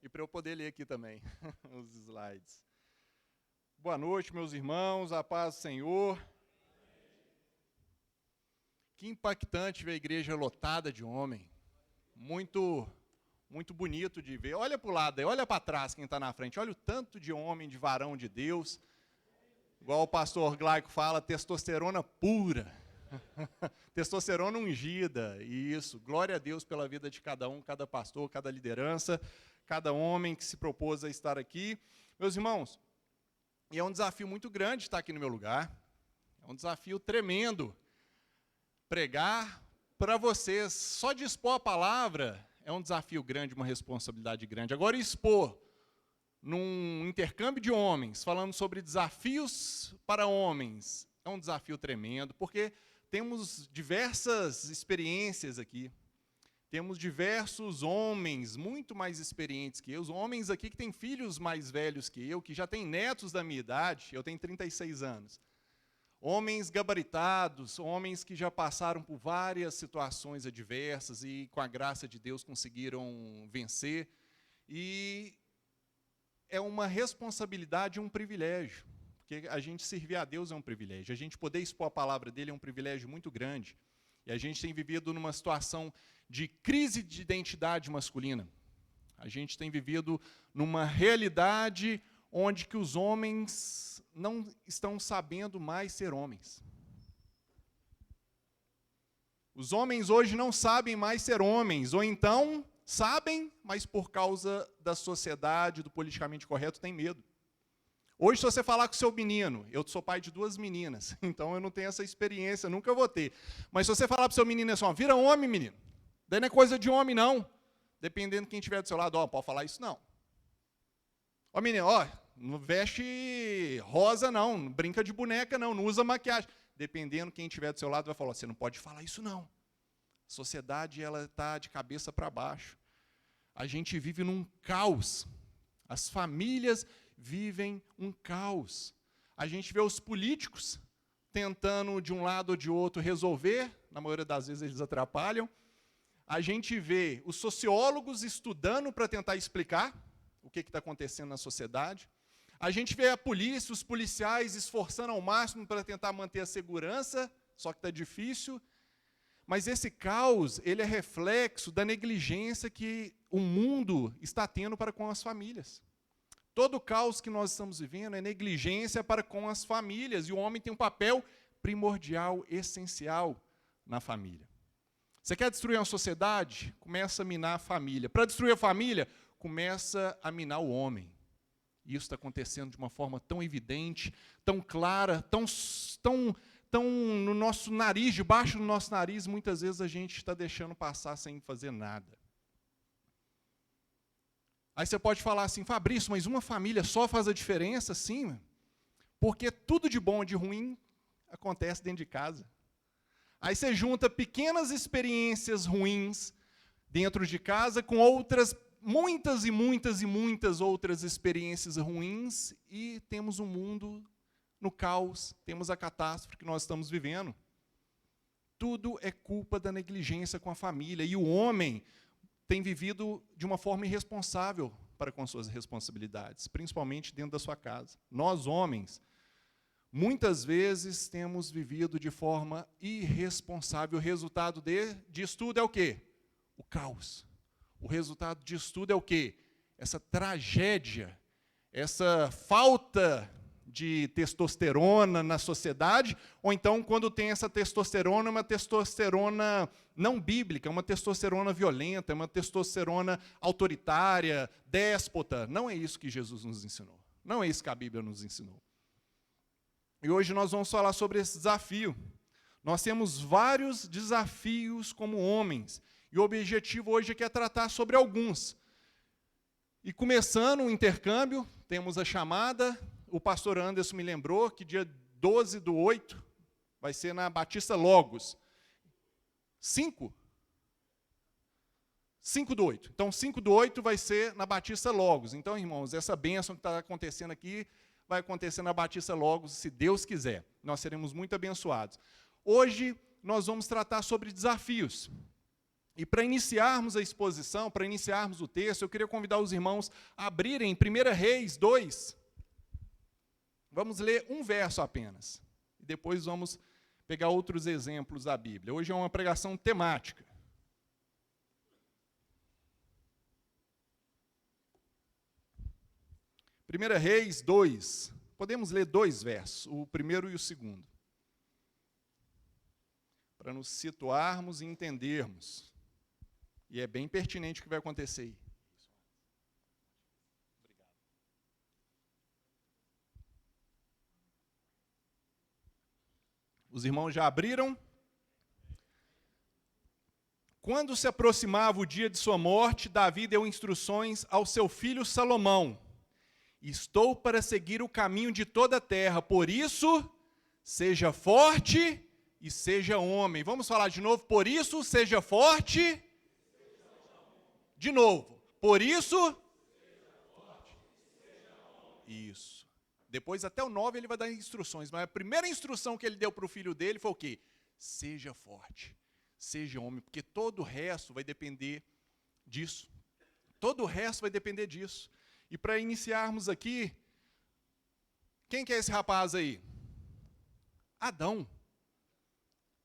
E para eu poder ler aqui também os slides. Boa noite, meus irmãos, a paz do Senhor. Que impactante ver a igreja lotada de homem. Muito bonito de ver. Olha para o lado, olha para trás quem está na frente. Olha o tanto de homem, de varão de Deus. Igual o pastor Glaico fala, testosterona pura. Testosterona ungida. Isso. Glória a Deus pela vida de cada um, cada pastor, cada liderança, cada homem que se propôs a estar aqui. Meus irmãos, e é um desafio muito grande estar aqui no meu lugar. É um desafio tremendo. Pregar para vocês, só de expor a palavra é um desafio grande, uma responsabilidade grande. Agora, expor num intercâmbio de homens, falando sobre desafios para homens, é um desafio tremendo, porque temos diversas experiências aqui. Temos diversos homens muito mais experientes que eu, os homens aqui que têm filhos mais velhos que eu, que já têm netos da minha idade, eu tenho 36 anos. Homens gabaritados, homens que já passaram por várias situações adversas e, com a graça de Deus, conseguiram vencer. E é uma responsabilidade e um privilégio, porque a gente servir a Deus é um privilégio, a gente poder expor a palavra dele é um privilégio muito grande. E a gente tem vivido numa situação de crise de identidade masculina. A gente tem vivido numa realidade onde que os homens não estão sabendo mais ser homens. Os homens hoje não sabem mais ser homens, ou então sabem, mas por causa da sociedade, do politicamente correto, tem medo. Hoje, se você falar com o seu menino, eu sou pai de 2 meninas, então eu não tenho essa experiência, nunca vou ter. Mas se você falar para o seu menino assim, ó, vira homem, menino, daí não é coisa de homem, não. Dependendo de quem estiver do seu lado, ó, pode falar isso, não. Ó, menino, ó, não veste rosa, não brinca de boneca, não usa maquiagem. Dependendo de quem estiver do seu lado, vai falar, você não pode falar isso, não. A sociedade está de cabeça para baixo. A gente vive num caos. As famílias vivem um caos. A gente vê os políticos tentando, de um lado ou de outro, resolver. Na maioria das vezes, eles atrapalham. A gente vê os sociólogos estudando para tentar explicar o que está acontecendo na sociedade. A gente vê a polícia, os policiais esforçando ao máximo para tentar manter a segurança, só que está difícil. Mas esse caos, ele é reflexo da negligência que o mundo está tendo para com as famílias. Todo o caos que nós estamos vivendo é negligência para com as famílias, e o homem tem um papel primordial, essencial na família. Você quer destruir uma sociedade? Começa a minar a família. Para destruir a família, começa a minar o homem. E isso está acontecendo de uma forma tão evidente, tão clara, tão no nosso nariz, debaixo do nosso nariz, muitas vezes a gente está deixando passar sem fazer nada. Aí você pode falar assim, Fabrício, mas uma família só faz a diferença? Sim, porque tudo de bom e de ruim acontece dentro de casa. Aí você junta pequenas experiências ruins dentro de casa com outras muitas outras experiências ruins e temos um mundo no caos, temos a catástrofe que nós estamos vivendo. Tudo é culpa da negligência com a família. E o homem tem vivido de uma forma irresponsável para com suas responsabilidades, principalmente dentro da sua casa. Nós, homens, muitas vezes temos vivido de forma irresponsável. O resultado disso tudo é o quê? O caos. O resultado disso tudo é o quê? Essa tragédia, essa falta de testosterona na sociedade, ou então, quando tem essa testosterona, uma testosterona não bíblica, uma testosterona violenta, uma testosterona autoritária, déspota. Não é isso que Jesus nos ensinou. Não é isso que a Bíblia nos ensinou. E hoje nós vamos falar sobre esse desafio. Nós temos vários desafios como homens, e o objetivo hoje é tratar sobre alguns. E começando o intercâmbio, temos a chamada. O pastor Anderson me lembrou que dia 12/8 vai ser na Batista Logos. 5/8. Então, 5/8 vai ser na Batista Logos. Então, irmãos, essa bênção que está acontecendo aqui vai acontecer na Batista Logos, se Deus quiser. Nós seremos muito abençoados. Hoje, nós vamos tratar sobre desafios. E para iniciarmos a exposição, para iniciarmos o texto, eu queria convidar os irmãos a abrirem 1 Reis 2. Vamos ler um verso apenas. E depois vamos pegar outros exemplos da Bíblia. Hoje é uma pregação temática. 1 Reis 2. Podemos ler 2 versos, o primeiro e o segundo. Para nos situarmos e entendermos. E é bem pertinente o que vai acontecer aí. Obrigado. Os irmãos já abriram? Quando se aproximava o dia de sua morte, Davi deu instruções ao seu filho Salomão. Estou para seguir o caminho de toda a terra, por isso, seja forte e seja homem. Vamos falar de novo? Por isso, seja forte. De novo. Por isso. Isso. Depois, até o 9, ele vai dar instruções. Mas a primeira instrução que ele deu para o filho dele foi o quê? Seja forte. Seja homem. Porque todo o resto vai depender disso. Todo o resto vai depender disso. E para iniciarmos aqui, quem que é esse rapaz aí? Adão.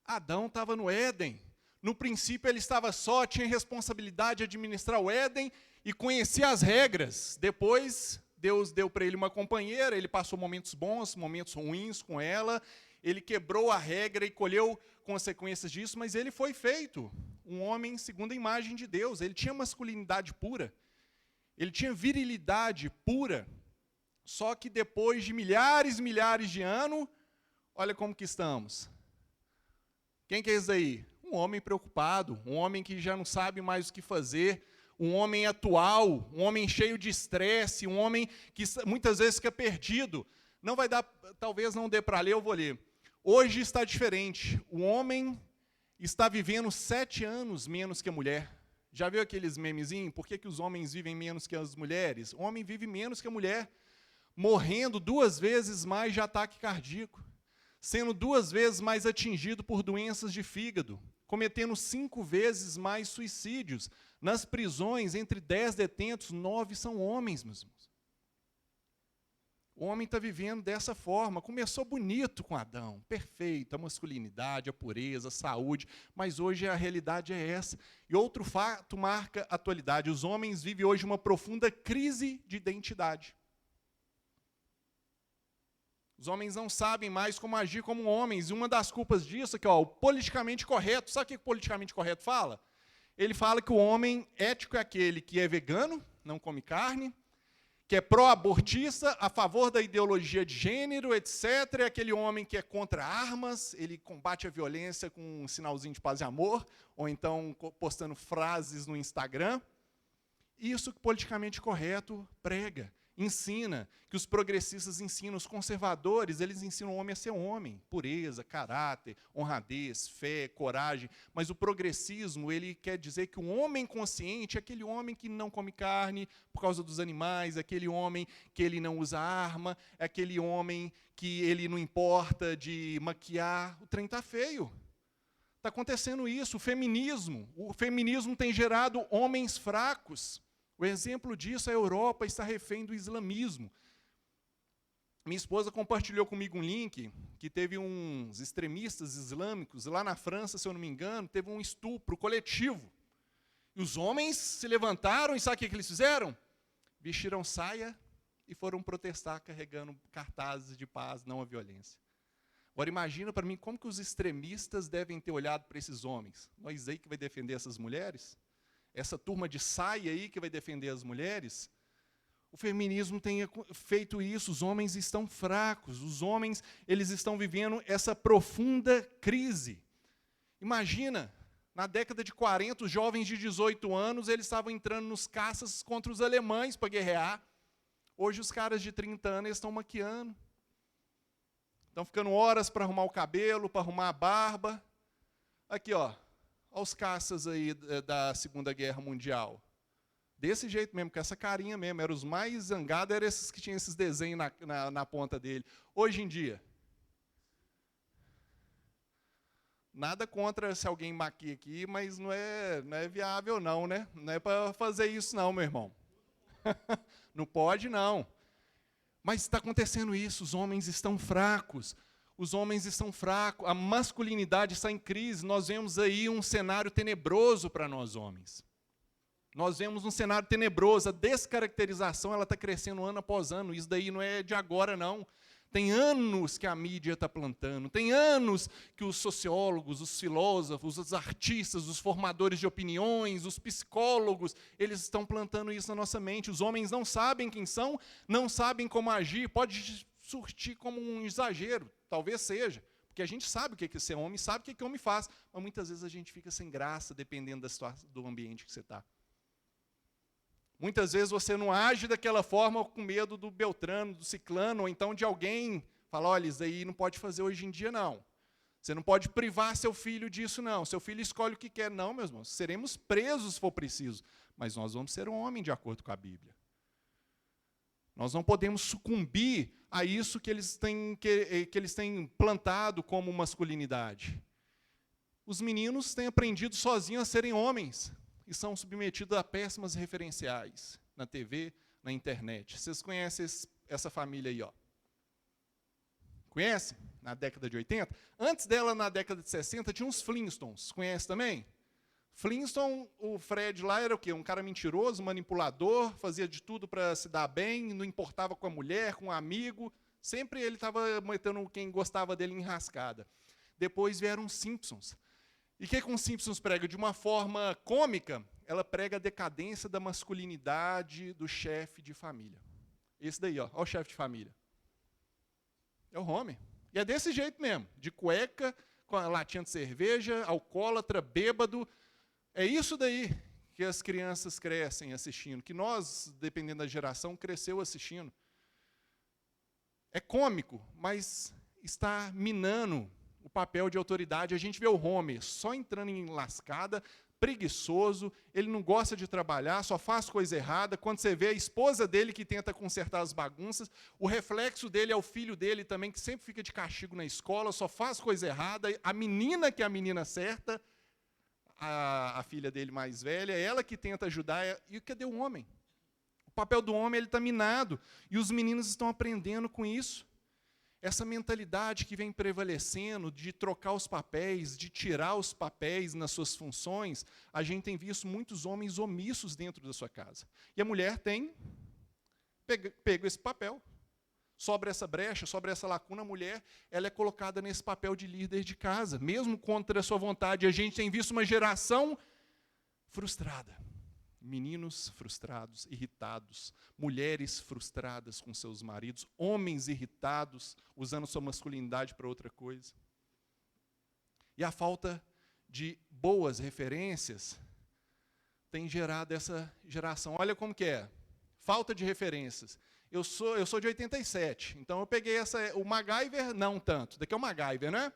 Adão estava no Éden. No princípio ele estava só, tinha responsabilidade de administrar o Éden e conhecia as regras. Depois Deus deu para ele uma companheira, ele passou momentos bons, momentos ruins com ela, ele quebrou a regra e colheu consequências disso, mas ele foi feito um homem segundo a imagem de Deus. Ele tinha masculinidade pura, ele tinha virilidade pura, só que depois de milhares e milhares de anos, olha como que estamos. Quem que é esse aí? Um homem preocupado, um homem que já não sabe mais o que fazer, um homem atual, um homem cheio de estresse, um homem que muitas vezes fica perdido. Não vai dar, talvez não dê para ler, eu vou ler. Hoje está diferente. O homem está vivendo 7 anos menos que a mulher. Já viu aqueles memezinhos? Por que os homens vivem menos que as mulheres? O homem vive menos que a mulher, morrendo 2 vezes mais de ataque cardíaco, sendo 2 vezes mais atingido por doenças de fígado, cometendo 5 vezes mais suicídios. Nas prisões, entre 10 detentos, 9 são homens, meus irmãos. O homem está vivendo dessa forma. Começou bonito com Adão, perfeito, a masculinidade, a pureza, a saúde, mas hoje a realidade é essa. E outro fato marca a atualidade. Os homens vivem hoje uma profunda crise de identidade. Os homens não sabem mais como agir como homens. E uma das culpas disso é que, o politicamente correto, sabe o que o politicamente correto fala? Ele fala que o homem ético é aquele que é vegano, não come carne, que é pró-abortista, a favor da ideologia de gênero, etc. É aquele homem que é contra armas, ele combate a violência com um sinalzinho de paz e amor, ou então postando frases no Instagram. Isso que o politicamente correto prega. Ensina, que os progressistas ensinam, os conservadores, eles ensinam o homem a ser homem, pureza, caráter, honradez, fé, coragem, mas o progressismo, ele quer dizer que um homem consciente é aquele homem que não come carne por causa dos animais, é aquele homem que ele não usa arma, é aquele homem que ele não importa de maquiar. O trem está feio. Está acontecendo isso, o feminismo tem gerado homens fracos. O exemplo disso é a Europa está refém do islamismo. Minha esposa compartilhou comigo um link que teve uns extremistas islâmicos, lá na França, se eu não me engano, teve um estupro coletivo. E os homens se levantaram e sabe o que eles fizeram? Vestiram saia e foram protestar carregando cartazes de paz, não a violência. Agora imagina para mim como que os extremistas devem ter olhado para esses homens. Nós aí que vai defender essas mulheres? Essa turma de saia aí que vai defender as mulheres, o feminismo tem feito isso, os homens estão fracos, os homens eles estão vivendo essa profunda crise. Imagina, na década de 40, os jovens de 18 anos, eles estavam entrando nos caças contra os alemães para guerrear. Hoje os caras de 30 anos estão maquiando, estão ficando horas para arrumar o cabelo, para arrumar a barba. Aqui, ó. Olha os caças aí da Segunda Guerra Mundial. Desse jeito mesmo, com essa carinha mesmo. Eram os mais zangados, eram esses que tinham esses desenhos na ponta dele. Hoje em dia, Nada contra se alguém maquia aqui, mas não é viável não, né? Não é para fazer isso não, meu irmão. Não pode não. Mas está acontecendo isso, os homens estão fracos. Os homens estão fracos, a masculinidade está em crise. Nós vemos aí um cenário tenebroso para nós homens. Nós vemos um cenário tenebroso, a descaracterização ela está crescendo ano após ano. Isso daí não é de agora não. Tem anos que a mídia está plantando, tem anos que os sociólogos, os filósofos, os artistas, os formadores de opiniões, os psicólogos, eles estão plantando isso na nossa mente. Os homens não sabem quem são, não sabem como agir, pode surtir como um exagero, talvez seja, porque a gente sabe o que é ser homem, sabe o que homem faz, mas muitas vezes a gente fica sem graça, dependendo da situação, do ambiente que você está. Muitas vezes você não age daquela forma com medo do Beltrano, do Ciclano, ou então de alguém falar, olha, isso aí não pode fazer hoje em dia, não. Você não pode privar seu filho disso, não. Seu filho escolhe o que quer. Não, meus irmãos, seremos presos se for preciso, mas nós vamos ser um homem de acordo com a Bíblia. Nós não podemos sucumbir a isso que eles têm plantado como masculinidade. Os meninos têm aprendido sozinhos a serem homens, e são submetidos a péssimas referenciais na TV, na internet. Vocês conhecem essa família aí, ó? Conhecem? Na década de 80? Antes dela, na década de 60, tinha uns Flintstones. Conhece também? Flintstone, o Fred lá era o quê? Um cara mentiroso, manipulador, fazia de tudo para se dar bem, não importava com a mulher, com o amigo. Sempre ele estava metendo quem gostava dele em enrascada. Depois vieram os Simpsons. E o que os Simpsons prega? De uma forma cômica, ela prega a decadência da masculinidade do chefe de família. Esse daí, ó, o chefe de família. É o homem. E é desse jeito mesmo, de cueca, com a latinha de cerveja, alcoólatra, bêbado. É isso daí que as crianças crescem assistindo, que nós, dependendo da geração, cresceu assistindo. É cômico, mas está minando o papel de autoridade. A gente vê o Homer só entrando em lascada, preguiçoso, ele não gosta de trabalhar, só faz coisa errada. Quando você vê a esposa dele que tenta consertar as bagunças, o reflexo dele é o filho dele também, que sempre fica de castigo na escola, só faz coisa errada. A menina, que é a menina certa, a filha dele mais velha, é ela que tenta ajudar. E cadê o homem? O papel do homem está minado, e os meninos estão aprendendo com isso. Essa mentalidade que vem prevalecendo de trocar os papéis, de tirar os papéis nas suas funções, a gente tem visto muitos homens omissos dentro da sua casa. E a mulher tem pego esse papel. Sobre essa brecha, sobre essa lacuna, a mulher ela é colocada nesse papel de líder de casa, mesmo contra a sua vontade. A gente tem visto uma geração frustrada. Meninos frustrados, irritados, mulheres frustradas com seus maridos, homens irritados, usando sua masculinidade para outra coisa. E a falta de boas referências tem gerado essa geração. Olha como que é. Falta de referências. Eu sou de 87, então eu peguei o MacGyver, não tanto. Daqui é o MacGyver, né?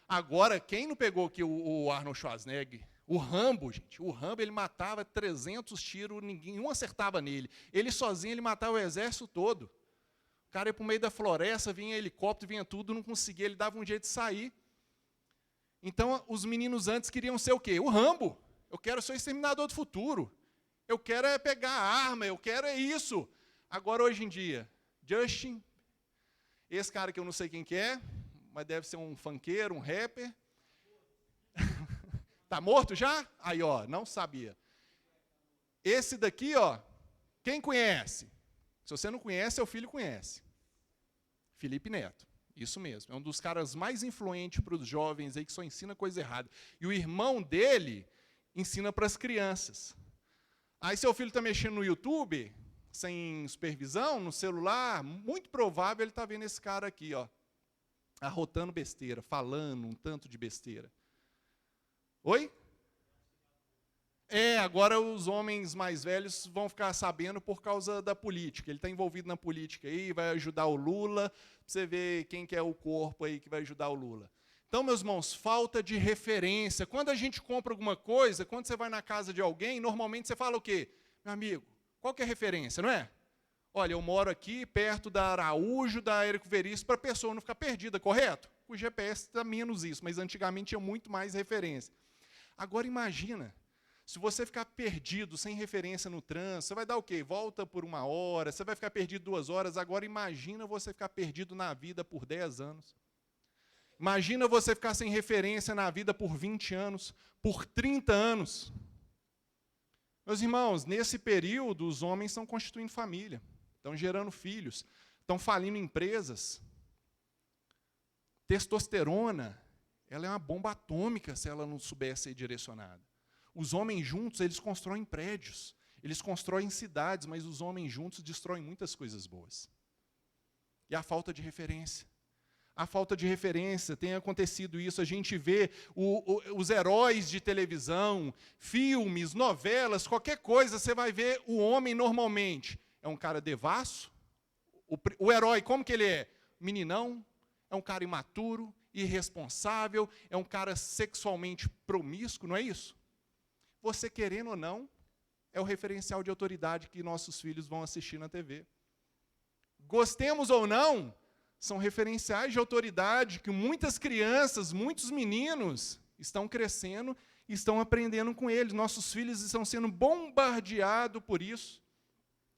Agora, quem não pegou aqui o Arnold Schwarzenegger? O Rambo, gente, o Rambo ele matava 300 tiros, nenhum acertava nele. Ele sozinho ele matava o exército todo. O cara ia para o meio da floresta, vinha helicóptero, vinha tudo, não conseguia, ele dava um jeito de sair. Então, os meninos antes queriam ser o quê? O Rambo. Eu quero ser o exterminador do futuro. Eu quero é pegar a arma, eu quero é isso. Agora, hoje em dia, Justin, esse cara que eu não sei quem que é, mas deve ser um funkeiro, um rapper. Tá morto já? Aí, ó, não sabia. Esse daqui, ó, quem conhece? Se você não conhece, seu filho conhece. Felipe Neto, isso mesmo. É um dos caras mais influentes para os jovens aí que só ensina coisa errada. E o irmão dele ensina para as crianças. Aí seu filho está mexendo no YouTube, sem supervisão, no celular, muito provável ele está vendo esse cara aqui, ó, arrotando besteira, falando um tanto de besteira. Oi? Agora os homens mais velhos vão ficar sabendo por causa da política. Ele está envolvido na política aí, vai ajudar o Lula, para você ver quem que é o corpo aí que vai ajudar o Lula. Então, meus irmãos, falta de referência. Quando a gente compra alguma coisa, quando você vai na casa de alguém, normalmente você fala o quê? Meu amigo, qual que é a referência, não é? Olha, eu moro aqui perto da Araújo, da Érico Veríssimo, para a pessoa não ficar perdida, correto? o GPS está menos isso, mas antigamente tinha muito mais referência. Agora imagina, se você ficar perdido, sem referência no trânsito, você vai dar o quê? Volta por 1 hora, você vai ficar perdido 2 horas. Agora imagina você ficar perdido na vida por 10 anos. Imagina você ficar sem referência na vida por 20 anos, por 30 anos. Meus irmãos, nesse período, os homens estão constituindo família, estão gerando filhos, estão falindo empresas. Testosterona, ela é uma bomba atômica se ela não souber ser direcionada. Os homens juntos, eles constroem prédios, eles constroem cidades, mas os homens juntos destroem muitas coisas boas. E a falta de referência. A falta de referência, tem acontecido isso, a gente vê os heróis de televisão, filmes, novelas, qualquer coisa, você vai ver o homem normalmente. É um cara devasso, o herói, como que ele é? Meninão, é um cara imaturo, irresponsável, é um cara sexualmente promíscuo, não é isso? Você querendo ou não, é o referencial de autoridade que nossos filhos vão assistir na TV. Gostemos ou não, são referenciais de autoridade que muitas crianças, muitos meninos estão crescendo e estão aprendendo com eles. Nossos filhos estão sendo bombardeados por isso.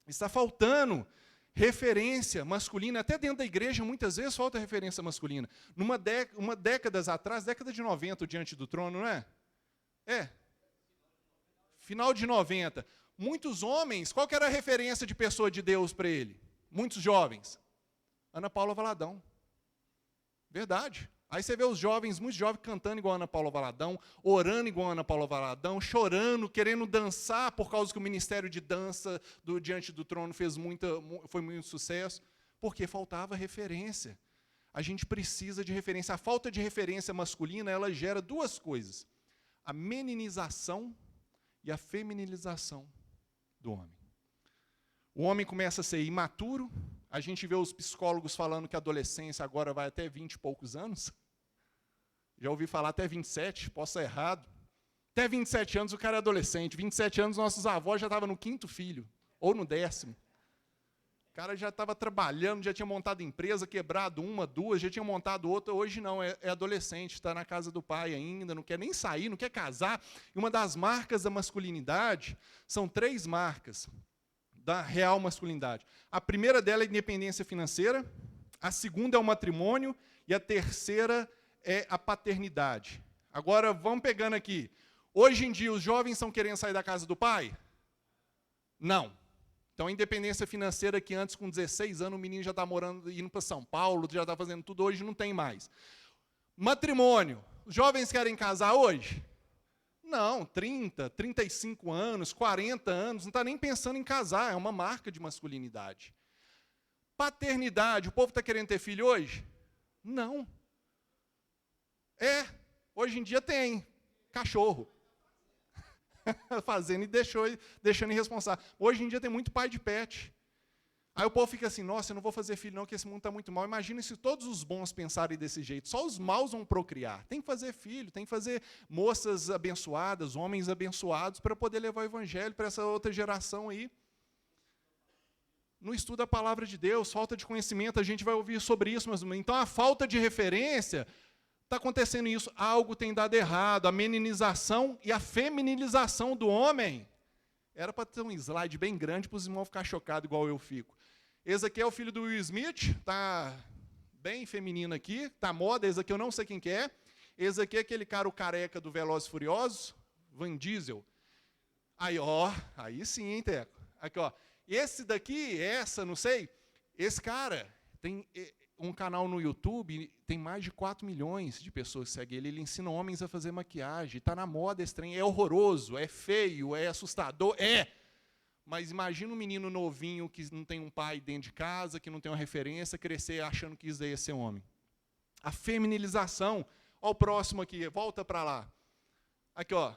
Está faltando referência masculina. Até dentro da igreja, muitas vezes, falta referência masculina. Uma década atrás, década de 90, Diante do Trono, não é? É. Final de 90. Muitos homens, qual que era a referência de pessoa de Deus para ele? Muitos jovens. Ana Paula Valadão. Verdade. Aí você vê os jovens, muitos jovens cantando igual a Ana Paula Valadão, orando igual a Ana Paula Valadão, chorando, querendo dançar, por causa que o ministério de dança do Diante do Trono foi muito sucesso, porque faltava referência. A gente precisa de referência. A falta de referência masculina, ela gera 2 coisas. A meninização e a feminilização do homem. O homem começa a ser imaturo. A gente vê os psicólogos falando que a adolescência agora vai até 20 e poucos anos. Já ouvi falar até 27, posso estar errado. Até 27 anos o cara é adolescente. 27 anos nossos avós já estavam no 5º filho, ou no 10º. O cara já estava trabalhando, já tinha montado empresa, quebrado 1, 2, já tinha montado outra. Hoje não, é adolescente, está na casa do pai ainda, não quer nem sair, não quer casar. E uma das marcas da masculinidade, são 3 marcas da real masculinidade. A primeira dela é a independência financeira, a segunda é o matrimônio e a terceira é a paternidade. Agora, vamos pegando aqui. Hoje em dia, os jovens estão querendo sair da casa do pai? Não. Então, a independência financeira, que antes, com 16 anos, o menino já está morando, indo para São Paulo, já está fazendo tudo, hoje não tem mais. Matrimônio. Os jovens querem casar hoje? Não, 30, 35 anos, 40 anos, não está nem pensando em casar, é uma marca de masculinidade. Paternidade, o povo está querendo ter filho hoje? Não. Hoje em dia tem cachorro. Fazendo e deixando irresponsável. Hoje em dia tem muito pai de pet. Aí o povo fica assim, nossa, eu não vou fazer filho não, que esse mundo está muito mal. Imagina se todos os bons pensarem desse jeito. Só os maus vão procriar. Tem que fazer filho, tem que fazer moças abençoadas, homens abençoados, para poder levar o evangelho para essa outra geração aí. Não estuda a palavra de Deus, falta de conhecimento, a gente vai ouvir sobre isso. Mas então a falta de referência, está acontecendo isso, algo tem dado errado. A meninização e a feminilização do homem. Era para ter um slide bem grande para os irmãos ficarem chocados igual eu fico. Esse aqui é o filho do Will Smith, está bem feminino aqui, está moda, esse aqui eu não sei quem que é. Esse aqui é aquele cara, o careca do Velozes e Furiosos, Vin Diesel. Aí, ó, aí sim, hein, Teco? Aqui, ó. Esse daqui, não sei, esse cara tem um canal no YouTube, tem mais de 4 milhões de pessoas que seguem ele. Ele ensina homens a fazer maquiagem, está na moda esse trem, é horroroso, é feio, é assustador, Mas imagina um menino novinho que não tem um pai dentro de casa, que não tem uma referência, crescer achando que isso daí ia ser homem. A feminilização. Olha o próximo aqui, volta para lá. Aqui, ó.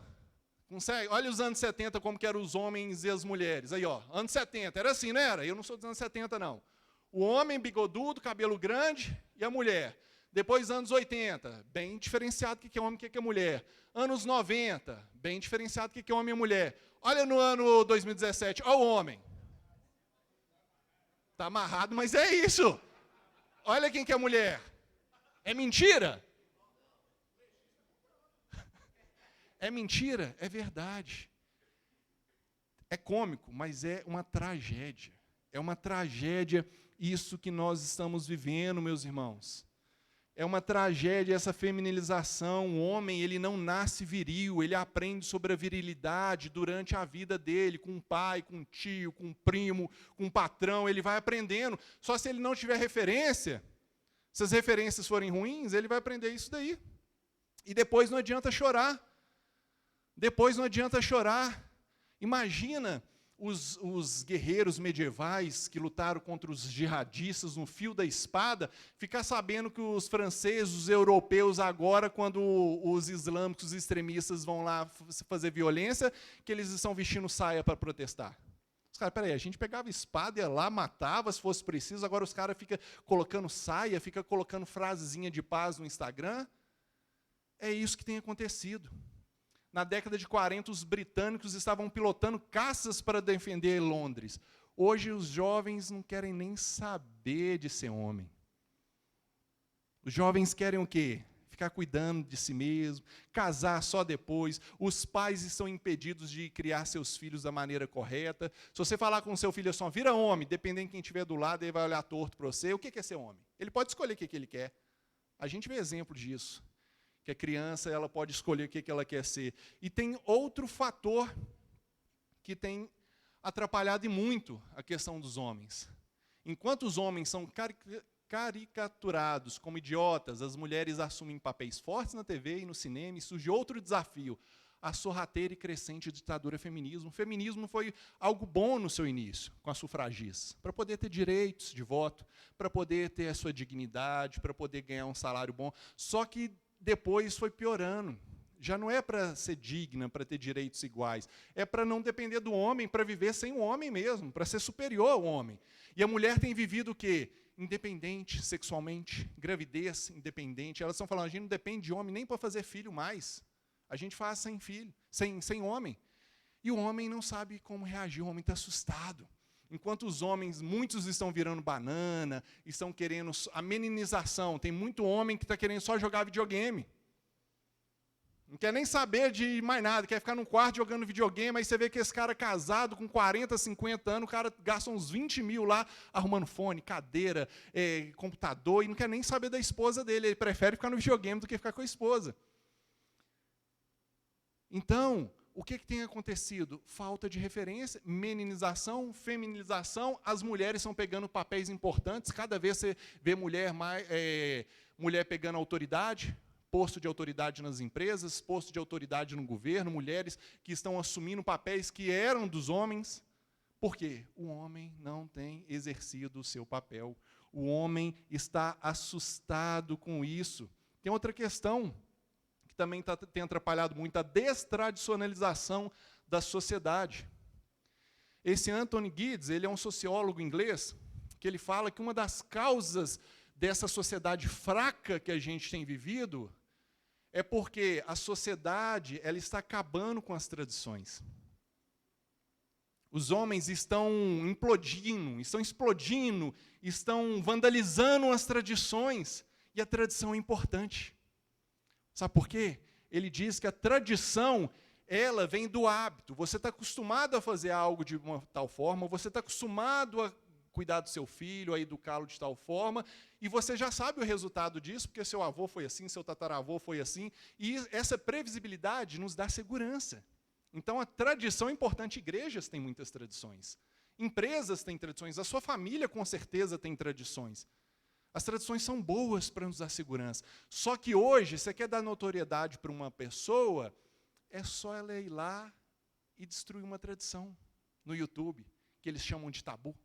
Consegue? Olha os anos 70, como que eram os homens e as mulheres. Aí, ó, anos 70, era assim, não era? Eu não sou dos anos 70, não. O homem bigodudo, cabelo grande, e a mulher. Depois, anos 80, bem diferenciado o que é homem e o que é mulher. Anos 90, bem diferenciado o que é homem e mulher. Olha no ano 2017, olha o homem. Está amarrado, mas é isso. Olha quem que é mulher. É mentira? É mentira? É verdade. É cômico, mas é uma tragédia. É uma tragédia isso que nós estamos vivendo, meus irmãos. É uma tragédia essa feminilização. O homem, ele não nasce viril, ele aprende sobre a virilidade durante a vida dele, com o pai, com o tio, com o primo, com o patrão, ele vai aprendendo. Só se ele não tiver referência, se as referências forem ruins, ele vai aprender isso daí. E depois não adianta chorar. Depois não adianta chorar. Imagina os guerreiros medievais que lutaram contra os jihadistas no fio da espada, ficar sabendo que os franceses, os europeus agora, quando os islâmicos extremistas vão lá fazer violência, que eles estão vestindo saia para protestar. Os caras, peraí, a gente pegava espada, ia lá, matava se fosse preciso, agora os caras ficam colocando saia, ficam colocando frasezinha de paz no Instagram. É isso que tem acontecido. Na década de 40, os britânicos estavam pilotando caças para defender Londres. Hoje, os jovens não querem nem saber de ser homem. Os jovens querem o quê? Ficar cuidando de si mesmo, casar só depois. Os pais estão impedidos de criar seus filhos da maneira correta. Se você falar com o seu filho assim, vira homem, dependendo de quem estiver do lado, ele vai olhar torto para você. O que é ser homem? Ele pode escolher o que ele quer. A gente vê exemplo disso. Que a criança ela pode escolher o que ela quer ser. E tem outro fator que tem atrapalhado e muito a questão dos homens. Enquanto os homens são caricaturados como idiotas, as mulheres assumem papéis fortes na TV e no cinema, e surge outro desafio, a sorrateira e crescente ditadura feminismo. O feminismo foi algo bom no seu início, com as sufragistas, para poder ter direitos de voto, para poder ter a sua dignidade, para poder ganhar um salário bom. Só que depois foi piorando. Já não é para ser digna, para ter direitos iguais. É para não depender do homem, para viver sem o homem mesmo, para ser superior ao homem. E a mulher tem vivido o quê? Independente sexualmente, gravidez independente. Elas estão falando, a gente não depende de homem nem para fazer filho mais. A gente faz sem filho, sem homem. E o homem não sabe como reagir, o homem está assustado. Enquanto os homens, muitos estão virando banana, estão querendo a meninização. Tem muito homem que está querendo só jogar videogame. Não quer nem saber de mais nada, quer ficar num quarto jogando videogame, aí você vê que esse cara casado com 40, 50 anos, o cara gasta uns 20 mil lá arrumando fone, cadeira, computador, e não quer nem saber da esposa dele. Ele prefere ficar no videogame do que ficar com a esposa. Então, o que tem acontecido? Falta de referência, meninização, feminização, as mulheres estão pegando papéis importantes, cada vez você vê mulher pegando autoridade, posto de autoridade nas empresas, posto de autoridade no governo, mulheres que estão assumindo papéis que eram dos homens. Por quê? O homem não tem exercido o seu papel. O homem está assustado com isso. Tem outra questão também tem atrapalhado muito, a destradicionalização da sociedade. Esse Anthony Giddens, ele é um sociólogo inglês, que ele fala que uma das causas dessa sociedade fraca que a gente tem vivido é porque a sociedade ela está acabando com as tradições. Os homens estão implodindo, estão explodindo, estão vandalizando as tradições, e a tradição é importante. Sabe por quê? Ele diz que a tradição, ela vem do hábito. Você está acostumado a fazer algo de uma tal forma, você está acostumado a cuidar do seu filho, a educá-lo de tal forma, e você já sabe o resultado disso, porque seu avô foi assim, seu tataravô foi assim, e essa previsibilidade nos dá segurança. Então, a tradição é importante. Igrejas têm muitas tradições, empresas têm tradições, a sua família, com certeza, tem tradições. As tradições são boas para nos dar segurança. Só que hoje, você quer dar notoriedade para uma pessoa, é só ela ir lá e destruir uma tradição no YouTube, que eles chamam de tabu.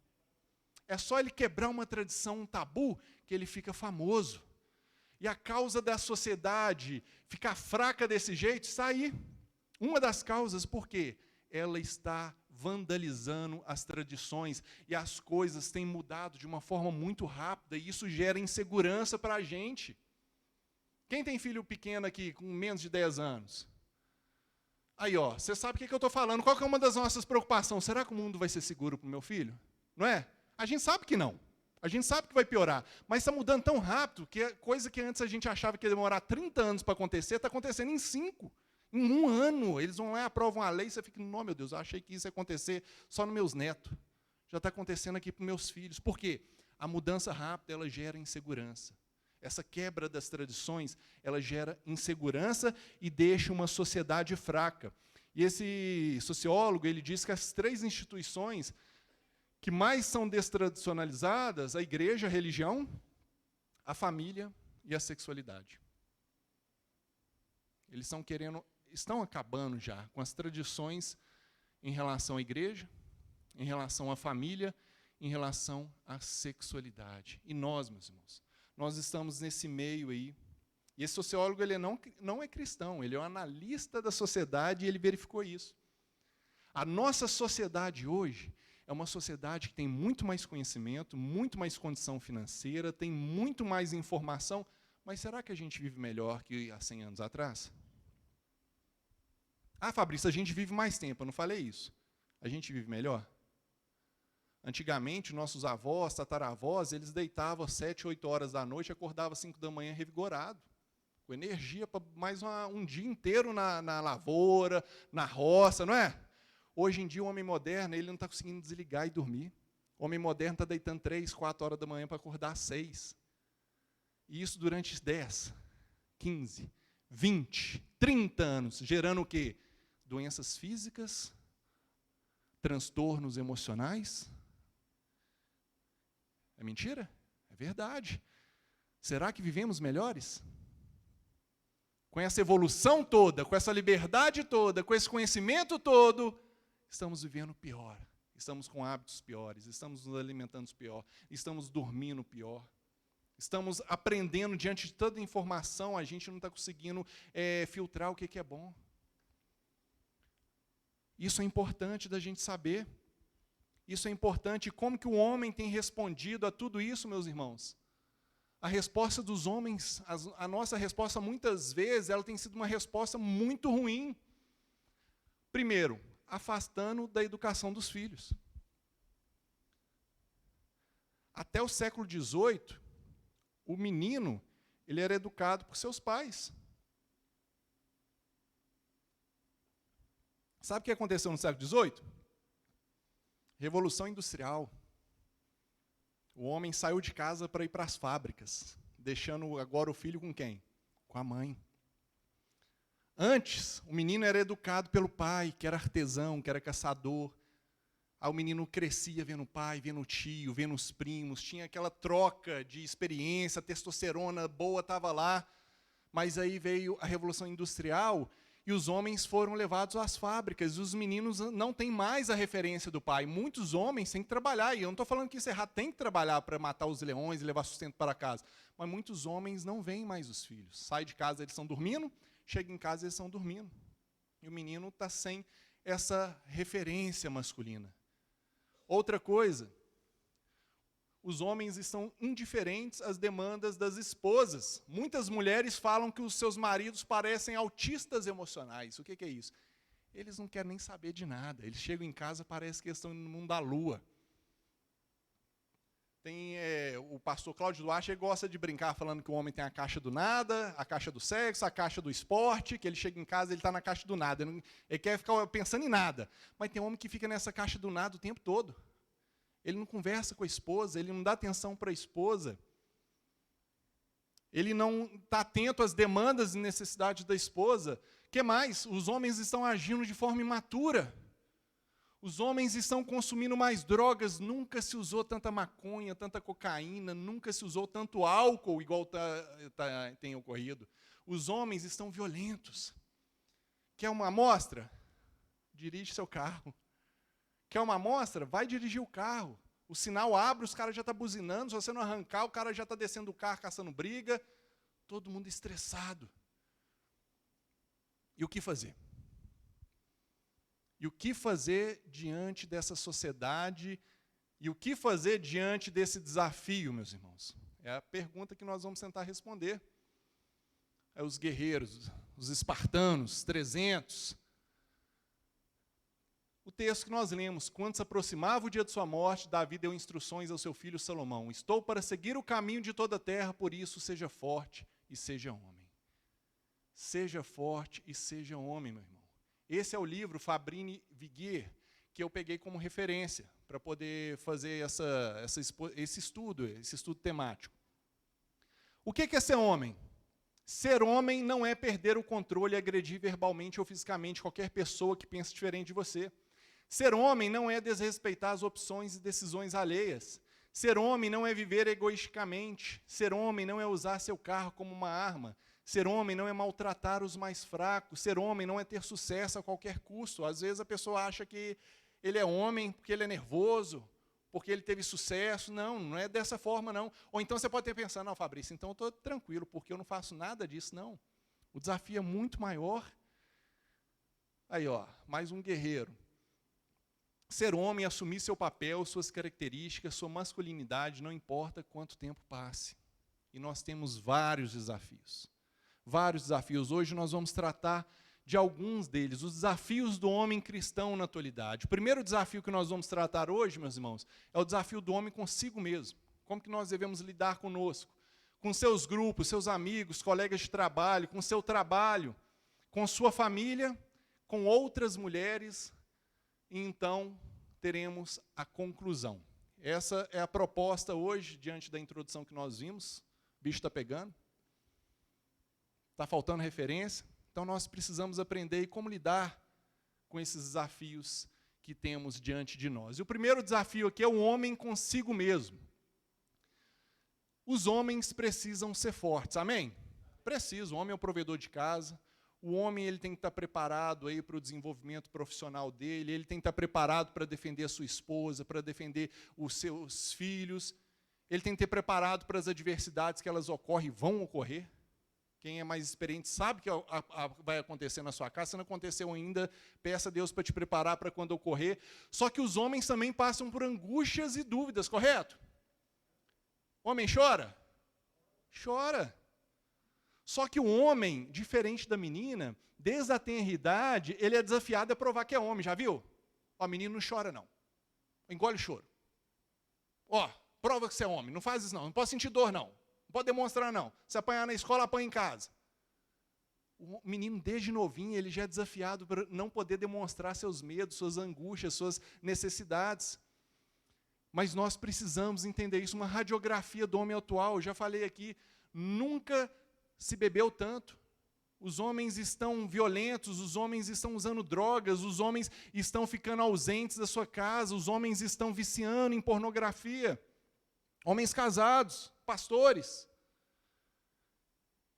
É só ele quebrar uma tradição, um tabu, que ele fica famoso. E a causa da sociedade ficar fraca desse jeito está aí. Uma das causas, por quê? Ela está vandalizando as tradições, e as coisas têm mudado de uma forma muito rápida, e isso gera insegurança para a gente. Quem tem filho pequeno aqui, com menos de 10 anos? Aí, ó, você sabe o que eu estou falando. Qual que é uma das nossas preocupações? Será que o mundo vai ser seguro para o meu filho? Não é? A gente sabe que não. A gente sabe que vai piorar, mas está mudando tão rápido que a coisa que antes a gente achava que ia demorar 30 anos para acontecer, está acontecendo em 5. Em 1 ano, eles vão lá e aprovam a lei, e você fica, não, meu Deus, eu achei que isso ia acontecer só nos meus netos. Já está acontecendo aqui para os meus filhos. Por quê? A mudança rápida, ela gera insegurança. Essa quebra das tradições, ela gera insegurança e deixa uma sociedade fraca. E esse sociólogo, ele diz que as 3 instituições que mais são destradicionalizadas, a igreja, a religião, a família e a sexualidade. Eles estão acabando já com as tradições em relação à igreja, em relação à família, em relação à sexualidade. E nós, meus irmãos, nós estamos nesse meio aí. E esse sociólogo, ele não é cristão, ele é um analista da sociedade e ele verificou isso. A nossa sociedade hoje é uma sociedade que tem muito mais conhecimento, muito mais condição financeira, tem muito mais informação, mas será que a gente vive melhor que há 100 anos atrás? Ah, Fabrício, a gente vive mais tempo, eu não falei isso. A gente vive melhor? Antigamente, nossos avós, tataravós, eles deitavam às 7, 8 horas da noite e acordavam às 5 da manhã revigorado, com energia para mais um dia inteiro na lavoura, na roça, não é? Hoje em dia, o homem moderno, ele não está conseguindo desligar e dormir. O homem moderno está deitando 3, 4 horas da manhã para acordar às 6. E isso durante 10, 15, 20, 30 anos, gerando o quê? Doenças físicas, transtornos emocionais. É mentira? É verdade. Será que vivemos melhores? Com essa evolução toda, com essa liberdade toda, com esse conhecimento todo, estamos vivendo pior, estamos com hábitos piores, estamos nos alimentando pior, estamos dormindo pior, estamos aprendendo diante de tanta informação, a gente não está conseguindo filtrar o que é bom. Isso é importante da gente saber, isso é importante. Como que o homem tem respondido a tudo isso, meus irmãos? A resposta dos homens, a nossa resposta muitas vezes, ela tem sido uma resposta muito ruim. Primeiro, afastando da educação dos filhos. Até o século XVIII, o menino, ele era educado por seus pais. Sabe o que aconteceu no século XVIII? Revolução Industrial. O homem saiu de casa para ir para as fábricas, deixando agora o filho com quem? Com a mãe. Antes, o menino era educado pelo pai, que era artesão, que era caçador. Aí o menino crescia vendo o pai, vendo o tio, vendo os primos, tinha aquela troca de experiência, a testosterona boa estava lá. Mas aí veio a Revolução Industrial e os homens foram levados às fábricas, e os meninos não têm mais a referência do pai. Muitos homens têm que trabalhar, e eu não estou falando que isso é errado, tem que trabalhar para matar os leões e levar sustento para casa. Mas muitos homens não veem mais os filhos. Sai de casa, eles estão dormindo, chega em casa, eles estão dormindo. E o menino está sem essa referência masculina. Outra coisa, os homens estão indiferentes às demandas das esposas. Muitas mulheres falam que os seus maridos parecem autistas emocionais. O que é isso? Eles não querem nem saber de nada. Eles chegam em casa, parece que eles estão no mundo da lua. Tem o pastor Cláudio Duarte, ele gosta de brincar falando que o homem tem a caixa do nada, a caixa do sexo, a caixa do esporte, que ele chega em casa, ele está na caixa do nada. Ele quer ficar pensando em nada. Mas tem homem que fica nessa caixa do nada o tempo todo. Ele não conversa com a esposa, ele não dá atenção para a esposa. Ele não está atento às demandas e necessidades da esposa. O que mais? Os homens estão agindo de forma imatura. Os homens estão consumindo mais drogas. Nunca se usou tanta maconha, tanta cocaína, nunca se usou tanto álcool, igual tem ocorrido. Os homens estão violentos. Quer uma amostra? Dirige seu carro. Quer uma amostra? Vai dirigir o carro. O sinal abre, os caras já estão buzinando. Se você não arrancar, o cara já está descendo do carro, caçando briga. Todo mundo estressado. E o que fazer? E o que fazer diante dessa sociedade? E o que fazer diante desse desafio, meus irmãos? É a pergunta que nós vamos tentar responder. Os guerreiros, os espartanos, 300... o texto que nós lemos: quando se aproximava o dia de sua morte, Davi deu instruções ao seu filho Salomão: estou para seguir o caminho de toda a terra, por isso seja forte e seja homem. Seja forte e seja homem, meu irmão. Esse é o livro Fabrini Viguier, que eu peguei como referência para poder fazer esse estudo temático. O que é ser homem? Ser homem não é perder o controle e agredir verbalmente ou fisicamente qualquer pessoa que pense diferente de você. Ser homem não é desrespeitar as opções e decisões alheias. Ser homem não é viver egoisticamente. Ser homem não é usar seu carro como uma arma. Ser homem não é maltratar os mais fracos. Ser homem não é ter sucesso a qualquer custo. Às vezes a pessoa acha que ele é homem porque ele é nervoso, porque ele teve sucesso. Não, não é dessa forma, não. Ou então você pode ter pensado: não, Fabrício, então eu estou tranquilo, porque eu não faço nada disso. Não. O desafio é muito maior. Aí, ó, mais um guerreiro. Ser homem, assumir seu papel, suas características, sua masculinidade, não importa quanto tempo passe. E nós temos vários desafios. Vários desafios. Hoje nós vamos tratar de alguns deles, os desafios do homem cristão na atualidade. O primeiro desafio que nós vamos tratar hoje, meus irmãos, é o desafio do homem consigo mesmo. Como que nós devemos lidar conosco, com seus grupos, seus amigos, colegas de trabalho, com seu trabalho, com sua família, com outras mulheres. E então teremos a conclusão. Essa é a proposta hoje, diante da introdução que nós vimos. O bicho está pegando. Está faltando referência. Então nós precisamos aprender como lidar com esses desafios que temos diante de nós. E o primeiro desafio aqui é o homem consigo mesmo. Os homens precisam ser fortes, amém? Precisam. O homem é o provedor de casa. O homem ele tem que estar preparado aí para o desenvolvimento profissional dele, ele tem que estar preparado para defender a sua esposa, para defender os seus filhos, ele tem que estar preparado para as adversidades que elas ocorrem e vão ocorrer. Quem é mais experiente sabe que vai acontecer na sua casa. Se não aconteceu ainda, peça a Deus para te preparar para quando ocorrer. Só que os homens também passam por angústias e dúvidas, correto? Homem chora? Chora. Só que o homem, diferente da menina, desde a tenridade, ele é desafiado a provar que é homem, já viu? Ó, menino não chora não, engole o choro. Ó, prova que você é homem, não faz isso não pode sentir dor não pode demonstrar não. Se apanhar na escola, apanha em casa. O menino, desde novinho, ele já é desafiado para não poder demonstrar seus medos, suas angústias, suas necessidades. Mas nós precisamos entender isso, uma radiografia do homem atual. Eu já falei aqui, nunca se bebeu tanto. Os homens estão violentos, os homens estão usando drogas, os homens estão ficando ausentes da sua casa, os homens estão viciando em pornografia. Homens casados, pastores.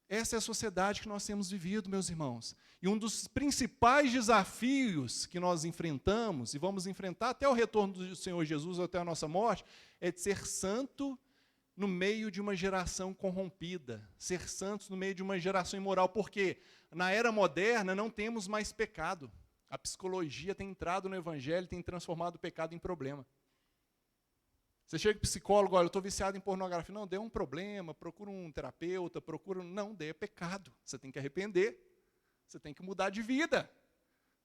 Essa é a sociedade que nós temos vivido, meus irmãos. E um dos principais desafios que nós enfrentamos, e vamos enfrentar até o retorno do Senhor Jesus, até a nossa morte, é de ser santo no meio de uma geração corrompida, ser santos no meio de uma geração imoral, porque na era moderna não temos mais pecado. A psicologia tem entrado no evangelho, tem transformado o pecado em problema. Você chega para o psicólogo: olha, eu estou viciado em pornografia. Não, dê um problema, procura um terapeuta, não, dê pecado. Você tem que arrepender, você tem que mudar de vida,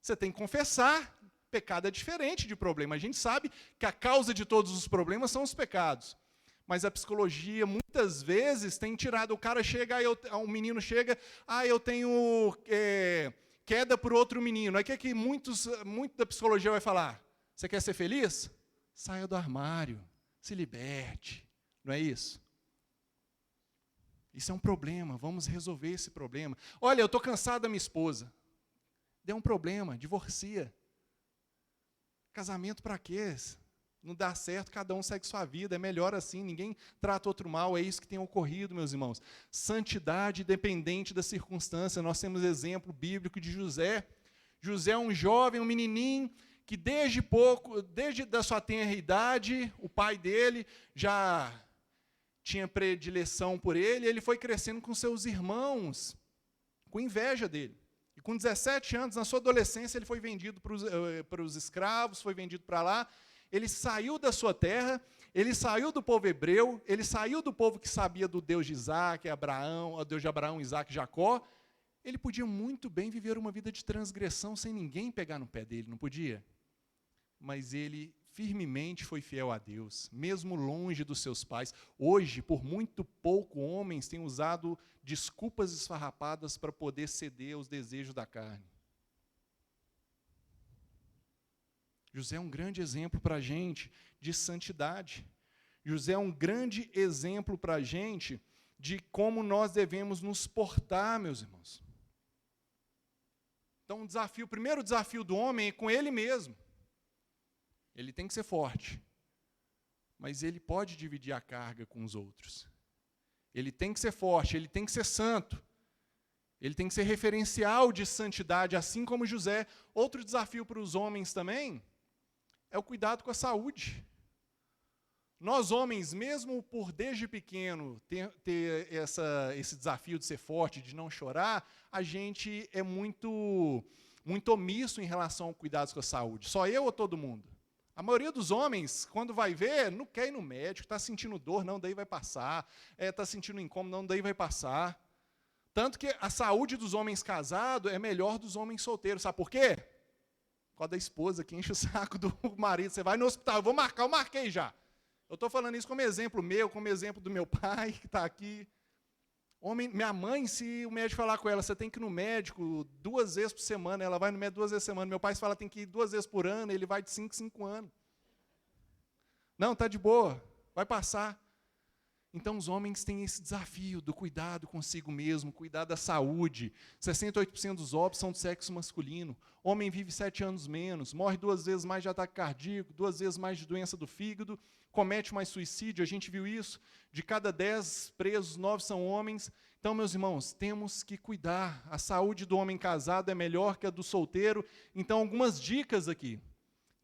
você tem que confessar. Pecado é diferente de problema. A gente sabe que a causa de todos os problemas são os pecados. Mas a psicologia, muitas vezes, tem tirado. O cara chega, um menino chega, eu tenho queda por outro menino. Aí o que muito da psicologia vai falar? Você quer ser feliz? Saia do armário, se liberte. Não é isso? Isso é um problema, vamos resolver esse problema. Olha, eu estou cansado da minha esposa. Deu um problema, divorcia. Casamento para quê? Não dá certo, cada um segue sua vida, é melhor assim, ninguém trata outro mal, é isso que tem ocorrido, meus irmãos. Santidade independente da circunstância. Nós temos exemplo bíblico de José. José é um jovem, um menininho, que desde da sua tenra idade, o pai dele já tinha predileção por ele, e ele foi crescendo com seus irmãos, com inveja dele. E com 17 anos, na sua adolescência, ele foi vendido para os escravos, foi vendido para lá. Ele saiu da sua terra, ele saiu do povo hebreu, ele saiu do povo que sabia do Deus de Isaac, o Deus de Abraão, Isaac e Jacó. Ele podia muito bem viver uma vida de transgressão sem ninguém pegar no pé dele, não podia? mas ele firmemente foi fiel a Deus, mesmo longe dos seus pais. Hoje, por muito pouco, homens têm usado desculpas esfarrapadas para poder ceder aos desejos da carne. José é um grande exemplo para a gente de santidade. José é um grande exemplo para a gente de como nós devemos nos portar, meus irmãos. Então, o primeiro desafio do homem é com ele mesmo. Ele tem que ser forte, mas ele pode dividir a carga com os outros. Ele tem que ser forte, ele tem que ser santo. Ele tem que ser referencial de santidade, assim como José. Outro desafio para os homens também é o cuidado com a saúde. Nós, homens, mesmo por desde pequeno ter esse desafio de ser forte, de não chorar, a gente é muito omisso em relação ao cuidado com a saúde. Só eu ou todo mundo? A maioria dos homens, quando vai ver, não quer ir no médico, está sentindo dor, não, daí vai passar. Está sentindo incômodo, não, daí vai passar. Tanto que a saúde dos homens casados é melhor dos homens solteiros. Sabe por quê? Por causa da esposa que enche o saco do marido. Você vai no hospital, eu marquei já. Eu estou falando isso como exemplo meu, como exemplo do meu pai, que está aqui. Minha mãe, se o médico falar com ela, você tem que ir no médico 2 vezes por semana, ela vai no médico 2 vezes por semana. Meu pai fala que tem que ir 2 vezes por ano, ele vai de 5 anos. Não, está de boa, vai passar. Então, os homens têm esse desafio do cuidado consigo mesmo, cuidar da saúde. 68% dos óbitos são do sexo masculino. Homem vive 7 anos menos, morre 2 vezes mais de ataque cardíaco, 2 vezes mais de doença do fígado, comete mais suicídio, a gente viu isso. De cada 10 presos, 9 são homens. Então, meus irmãos, temos que cuidar. A saúde do homem casado é melhor que a do solteiro. Então, algumas dicas aqui.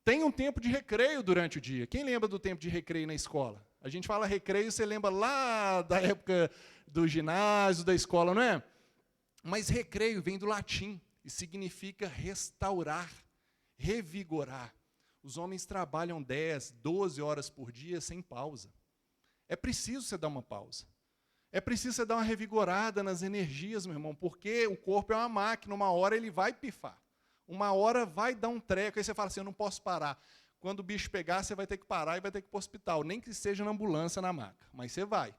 Tem um tempo de recreio durante o dia. Quem lembra do tempo de recreio na escola? A gente fala recreio, você lembra lá da época do ginásio, da escola, não é? Mas recreio vem do latim e significa restaurar, revigorar. Os homens trabalham 10, 12 horas por dia sem pausa. É preciso você dar uma pausa. É preciso você dar uma revigorada nas energias, meu irmão, porque o corpo é uma máquina, uma hora ele vai pifar. Uma hora vai dar um treco, aí você fala assim, eu não posso parar. Quando o bicho pegar, você vai ter que parar e vai ter que ir para o hospital, nem que seja na ambulância, na maca, mas você vai.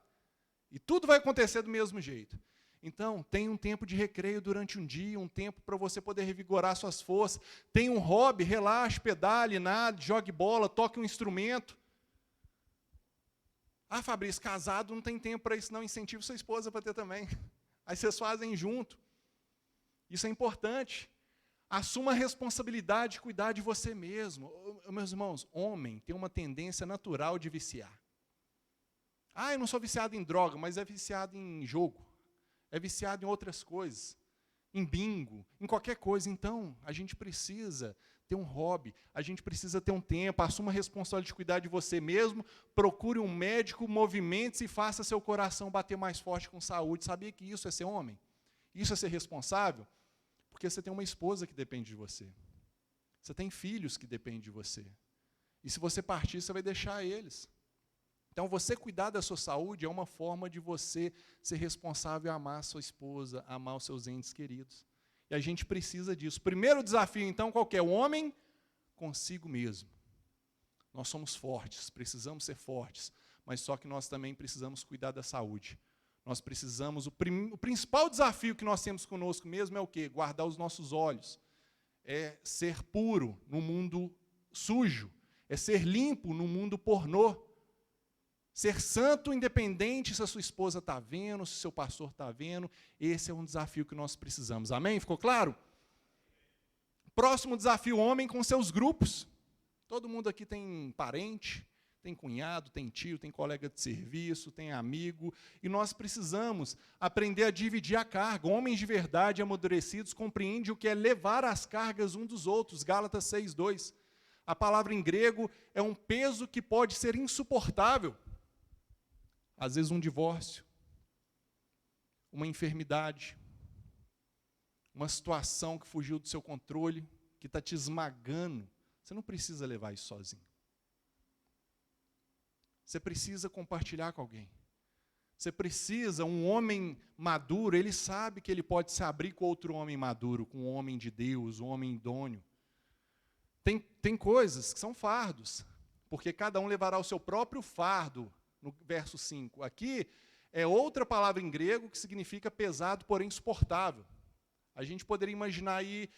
E tudo vai acontecer do mesmo jeito. Então, tem um tempo de recreio durante um dia, um tempo para você poder revigorar suas forças. Tem um hobby, relaxe, pedale, nade, jogue bola, toque um instrumento. Ah, Fabrício, casado não tem tempo para isso, não. Incentive sua esposa para ter também. Aí vocês fazem junto. Isso é importante. Assuma a responsabilidade de cuidar de você mesmo. Meus irmãos, homem tem uma tendência natural de viciar. Ah, eu não sou viciado em droga, mas é viciado em jogo. É viciado em outras coisas. Em bingo, em qualquer coisa. Então, a gente precisa ter um hobby, a gente precisa ter um tempo, assuma a responsabilidade de cuidar de você mesmo, procure um médico, movimente-se e faça seu coração bater mais forte com saúde. Sabia que isso é ser homem? Isso é ser responsável? Porque você tem uma esposa que depende de você. Você tem filhos que dependem de você. E se você partir, você vai deixar eles. Então, você cuidar da sua saúde é uma forma de você ser responsável e amar a sua esposa, amar os seus entes queridos. E a gente precisa disso. Primeiro desafio, então, qual que é? O homem consigo mesmo. Nós somos fortes, precisamos ser fortes, mas só que nós também precisamos cuidar da saúde. Nós precisamos, o principal desafio que nós temos conosco mesmo é o quê? Guardar os nossos olhos. É ser puro no mundo sujo. É ser limpo no mundo pornô. Ser santo independente se a sua esposa está vendo, se o seu pastor está vendo. Esse é um desafio que nós precisamos. Amém? Ficou claro? Próximo desafio, homem com seus grupos. Todo mundo aqui tem parente, tem cunhado, tem tio, tem colega de serviço, tem amigo, e nós precisamos aprender a dividir a carga. Homens de verdade, amadurecidos, compreendem o que é levar as cargas um dos outros. Gálatas 6:2. A palavra em grego é um peso que pode ser insuportável. Às vezes um divórcio, uma enfermidade, uma situação que fugiu do seu controle, que está te esmagando. Você não precisa levar isso sozinho. Você precisa compartilhar com alguém. Você precisa, um homem maduro, ele sabe que ele pode se abrir com outro homem maduro, com um homem de Deus, um homem idôneo. Tem coisas que são fardos, porque cada um levará o seu próprio fardo, no verso 5. Aqui é outra palavra em grego que significa pesado, porém suportável. A gente poderia imaginar aí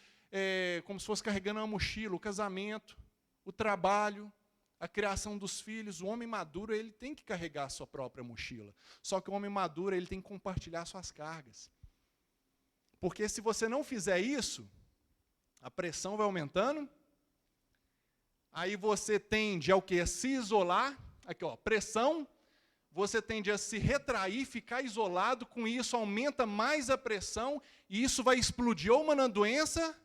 como se fosse carregando uma mochila, o casamento, o trabalho, a criação dos filhos. O homem maduro, ele tem que carregar a sua própria mochila. Só que o homem maduro, ele tem que compartilhar suas cargas. Porque se você não fizer isso, a pressão vai aumentando, aí você tende ao quê? A se isolar, aqui ó, pressão, você tende a se retrair, ficar isolado, com isso aumenta mais a pressão, e isso vai explodir ou uma doença,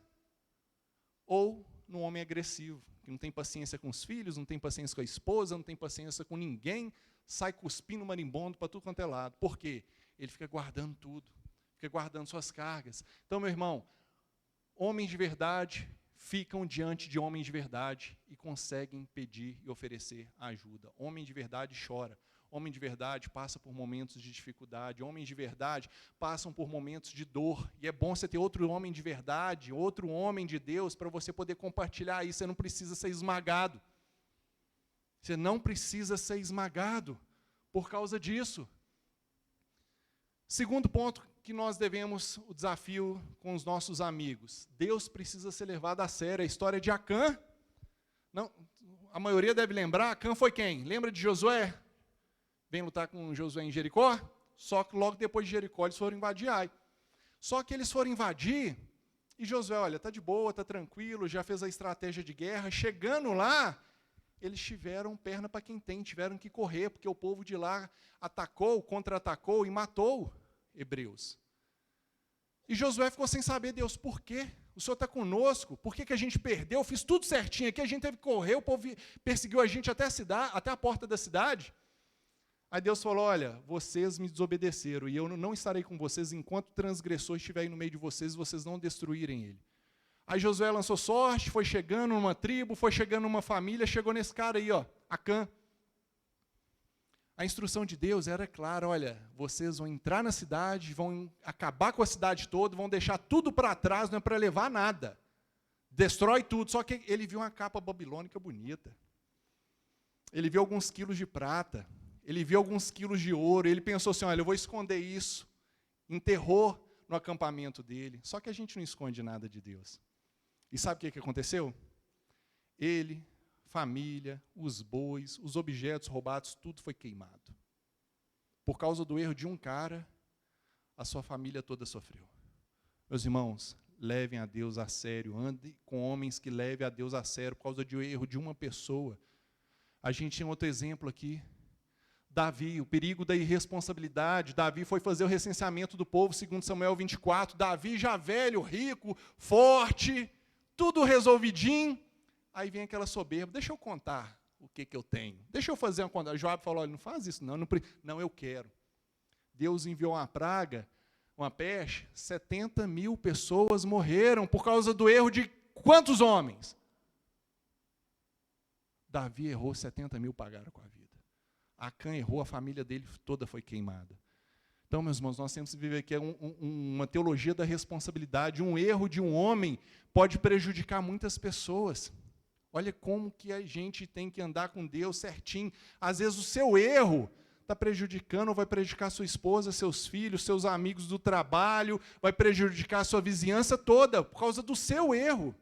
ou no homem agressivo, que não tem paciência com os filhos, não tem paciência com a esposa, não tem paciência com ninguém, sai cuspindo marimbondo para tudo quanto é lado. Por quê? Ele fica guardando tudo, fica guardando suas cargas. Então, meu irmão, homens de verdade ficam diante de homens de verdade e conseguem pedir e oferecer ajuda. Homem de verdade chora. Homem de verdade passa por momentos de dificuldade. Homens de verdade passam por momentos de dor. E é bom você ter outro homem de verdade, outro homem de Deus, para você poder compartilhar isso. Você não precisa ser esmagado. Você não precisa ser esmagado por causa disso. Segundo ponto que nós devemos, o desafio com os nossos amigos. Deus precisa ser levado a sério. A história de Acã, não, a maioria deve lembrar, Acã foi quem? Lembra de Josué? Vem lutar com Josué em Jericó? Só que logo depois de Jericó eles foram invadir Ai. Só que eles foram invadir, e Josué, olha, está de boa, está tranquilo, já fez a estratégia de guerra. Chegando lá, eles tiveram perna para quem tem, tiveram que correr, porque o povo de lá atacou, contra-atacou e matou hebreus. E Josué ficou sem saber, Deus, por quê? O Senhor está conosco, por que a gente perdeu? Eu fiz tudo certinho aqui, a gente teve que correr, o povo perseguiu a gente até a porta da cidade. Aí Deus falou, olha, vocês me desobedeceram, e eu não estarei com vocês enquanto o transgressor estiver aí no meio de vocês, e vocês não destruírem ele. Aí Josué lançou sorte, foi chegando numa tribo, foi chegando numa família, chegou nesse cara aí, ó, Acã. A instrução de Deus era clara, olha, vocês vão entrar na cidade, vão acabar com a cidade toda, vão deixar tudo para trás, não é para levar nada. Destrói tudo. Só que ele viu uma capa babilônica bonita. Ele viu alguns quilos de prata. Ele viu alguns quilos de ouro. Ele pensou assim, olha, eu vou esconder isso. Enterrou no acampamento dele. Só que a gente não esconde nada de Deus. E sabe o que aconteceu? Ele, família, os bois, os objetos roubados, tudo foi queimado. Por causa do erro de um cara, a sua família toda sofreu. Meus irmãos, levem a Deus a sério, andem com homens que levem a Deus a sério, por causa do erro de uma pessoa. A gente tem outro exemplo aqui, Davi, o perigo da irresponsabilidade. Davi foi fazer o recenseamento do povo, segundo Samuel 24, Davi já velho, rico, forte, tudo resolvidinho. Aí vem aquela soberba, deixa eu contar o que eu tenho. Deixa eu fazer uma conta. Joabe falou, olha, não faz isso não, eu quero. Deus enviou uma praga, uma peste, 70 mil pessoas morreram por causa do erro de quantos homens? Davi errou, 70 mil pagaram com a vida. Acã errou, a família dele toda foi queimada. Então, meus irmãos, nós temos que viver aqui uma teologia da responsabilidade. Um erro de um homem pode prejudicar muitas pessoas. Olha como que a gente tem que andar com Deus certinho. Às vezes o seu erro está prejudicando, ou vai prejudicar sua esposa, seus filhos, seus amigos do trabalho, vai prejudicar a sua vizinhança toda, por causa do seu erro.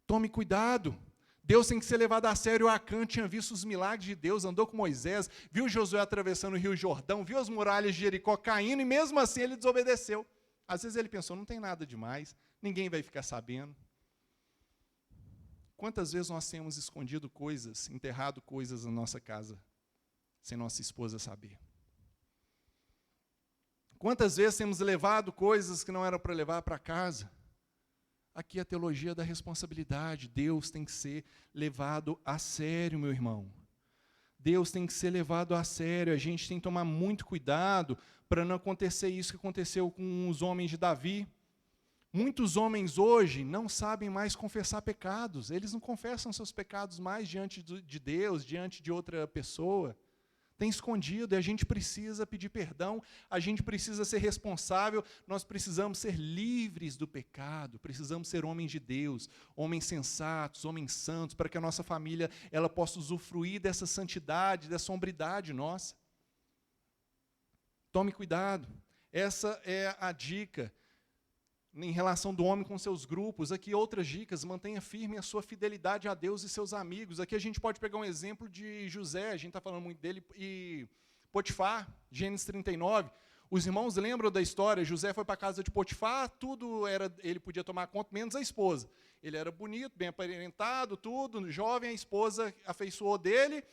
Tome cuidado. Deus tem que ser levado a sério. Acã tinha visto os milagres de Deus, andou com Moisés, viu Josué atravessando o rio Jordão, viu as muralhas de Jericó caindo, e mesmo assim ele desobedeceu. Às vezes ele pensou, não tem nada demais, ninguém vai ficar sabendo. Quantas vezes nós temos escondido coisas, enterrado coisas na nossa casa, sem nossa esposa saber? Quantas vezes temos levado coisas que não eram para levar para casa? Aqui é a teologia da responsabilidade. Deus tem que ser levado a sério, meu irmão. Deus tem que ser levado a sério. A gente tem que tomar muito cuidado para não acontecer isso que aconteceu com os homens de Davi. Muitos homens hoje não sabem mais confessar pecados. Eles não confessam seus pecados mais diante de Deus, diante de outra pessoa. Tem escondido, e a gente precisa pedir perdão, a gente precisa ser responsável, nós precisamos ser livres do pecado, precisamos ser homens de Deus, homens sensatos, homens santos, para que a nossa família ela possa usufruir dessa santidade, dessa hombridade nossa. Tome cuidado, essa é a dica em relação do homem com seus grupos. Aqui outras dicas: mantenha firme a sua fidelidade a Deus e seus amigos. Aqui a gente pode pegar um exemplo de José, a gente está falando muito dele, e Potifar, Gênesis 39. Os irmãos lembram da história? José foi para a casa de Potifar, tudo era, ele podia tomar conta, menos a esposa. Ele era bonito, bem aparentado, tudo, jovem, a esposa afeiçoou dele,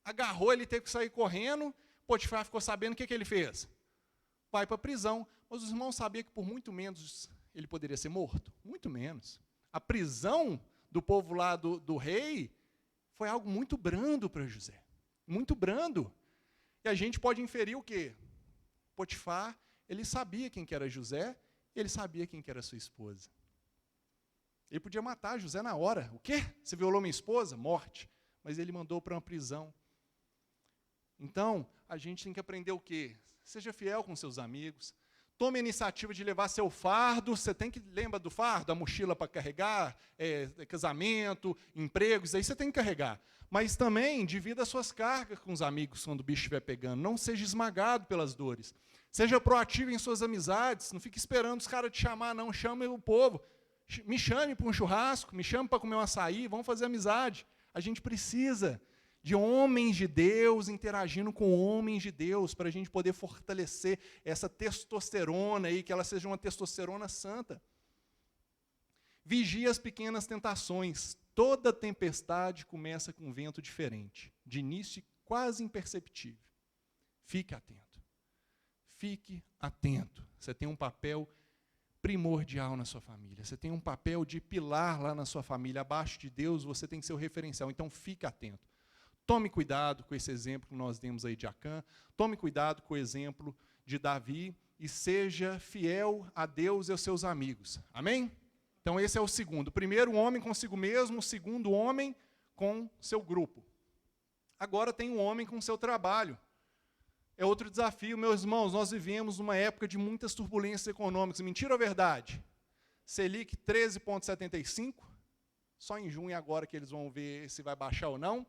agarrou, ele teve que sair correndo. Potifar ficou sabendo, o que ele fez? Vai para a prisão. Mas os irmãos sabiam que por muito menos ele poderia ser morto? Muito menos. A prisão do povo lá do rei foi algo muito brando para José. Muito brando. E a gente pode inferir o quê? Potifar, ele sabia quem que era José, e ele sabia quem que era sua esposa. Ele podia matar José na hora. O quê? Você violou minha esposa? Morte. Mas ele mandou para uma prisão. Então, a gente tem que aprender o quê? Seja fiel com seus amigos. Tome a iniciativa de levar seu fardo. Você tem que, lembra do fardo? A mochila para carregar, casamento, empregos, aí você tem que carregar. Mas também divida suas cargas com os amigos quando o bicho estiver pegando. Não seja esmagado pelas dores. Seja proativo em suas amizades. Não fique esperando os caras te chamar, não. Chame o povo. Me chame para um churrasco, me chame para comer um açaí, vamos fazer amizade. A gente precisa de homens de Deus interagindo com homens de Deus, para a gente poder fortalecer essa testosterona aí, que ela seja uma testosterona santa. Vigie as pequenas tentações. Toda tempestade começa com um vento diferente, de início quase imperceptível. Fique atento. Fique atento. Você tem um papel primordial na sua família. Você tem um papel de pilar lá na sua família. Abaixo de Deus, você tem que ser o referencial. Então, fique atento. Tome cuidado com esse exemplo que nós demos aí de Acã. Tome cuidado com o exemplo de Davi. E seja fiel a Deus e aos seus amigos. Amém? Então, esse é o segundo. O primeiro, o homem consigo mesmo. O segundo, o homem com seu grupo. Agora tem o homem com seu trabalho. É outro desafio, meus irmãos. Nós vivemos uma época de muitas turbulências econômicas. Mentira ou verdade? Selic 13,75. Só em junho agora que eles vão ver se vai baixar ou não.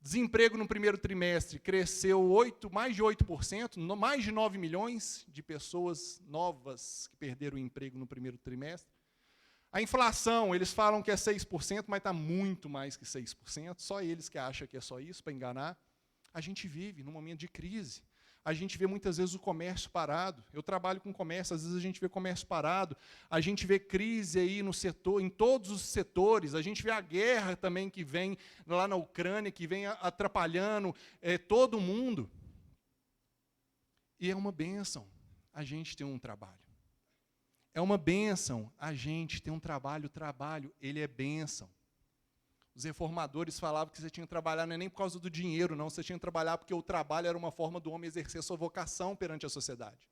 Desemprego no primeiro trimestre cresceu mais de 8%, mais de 9 milhões de pessoas novas que perderam o emprego no primeiro trimestre. A inflação, eles falam que é 6%, mas está muito mais que 6%, só eles que acham que é só isso, para enganar. A gente vive num momento de crise. A gente vê muitas vezes o comércio parado. Eu trabalho com comércio, às vezes a gente vê comércio parado, a gente vê crise aí no setor, em todos os setores, a gente vê a guerra também que vem lá na Ucrânia, que vem atrapalhando todo mundo. E é uma bênção a gente ter um trabalho. É uma bênção a gente ter um trabalho. O trabalho, ele é bênção. Os reformadores falavam que você tinha que trabalhar não é nem por causa do dinheiro, não. Você tinha que trabalhar porque o trabalho era uma forma do homem exercer sua vocação perante a sociedade.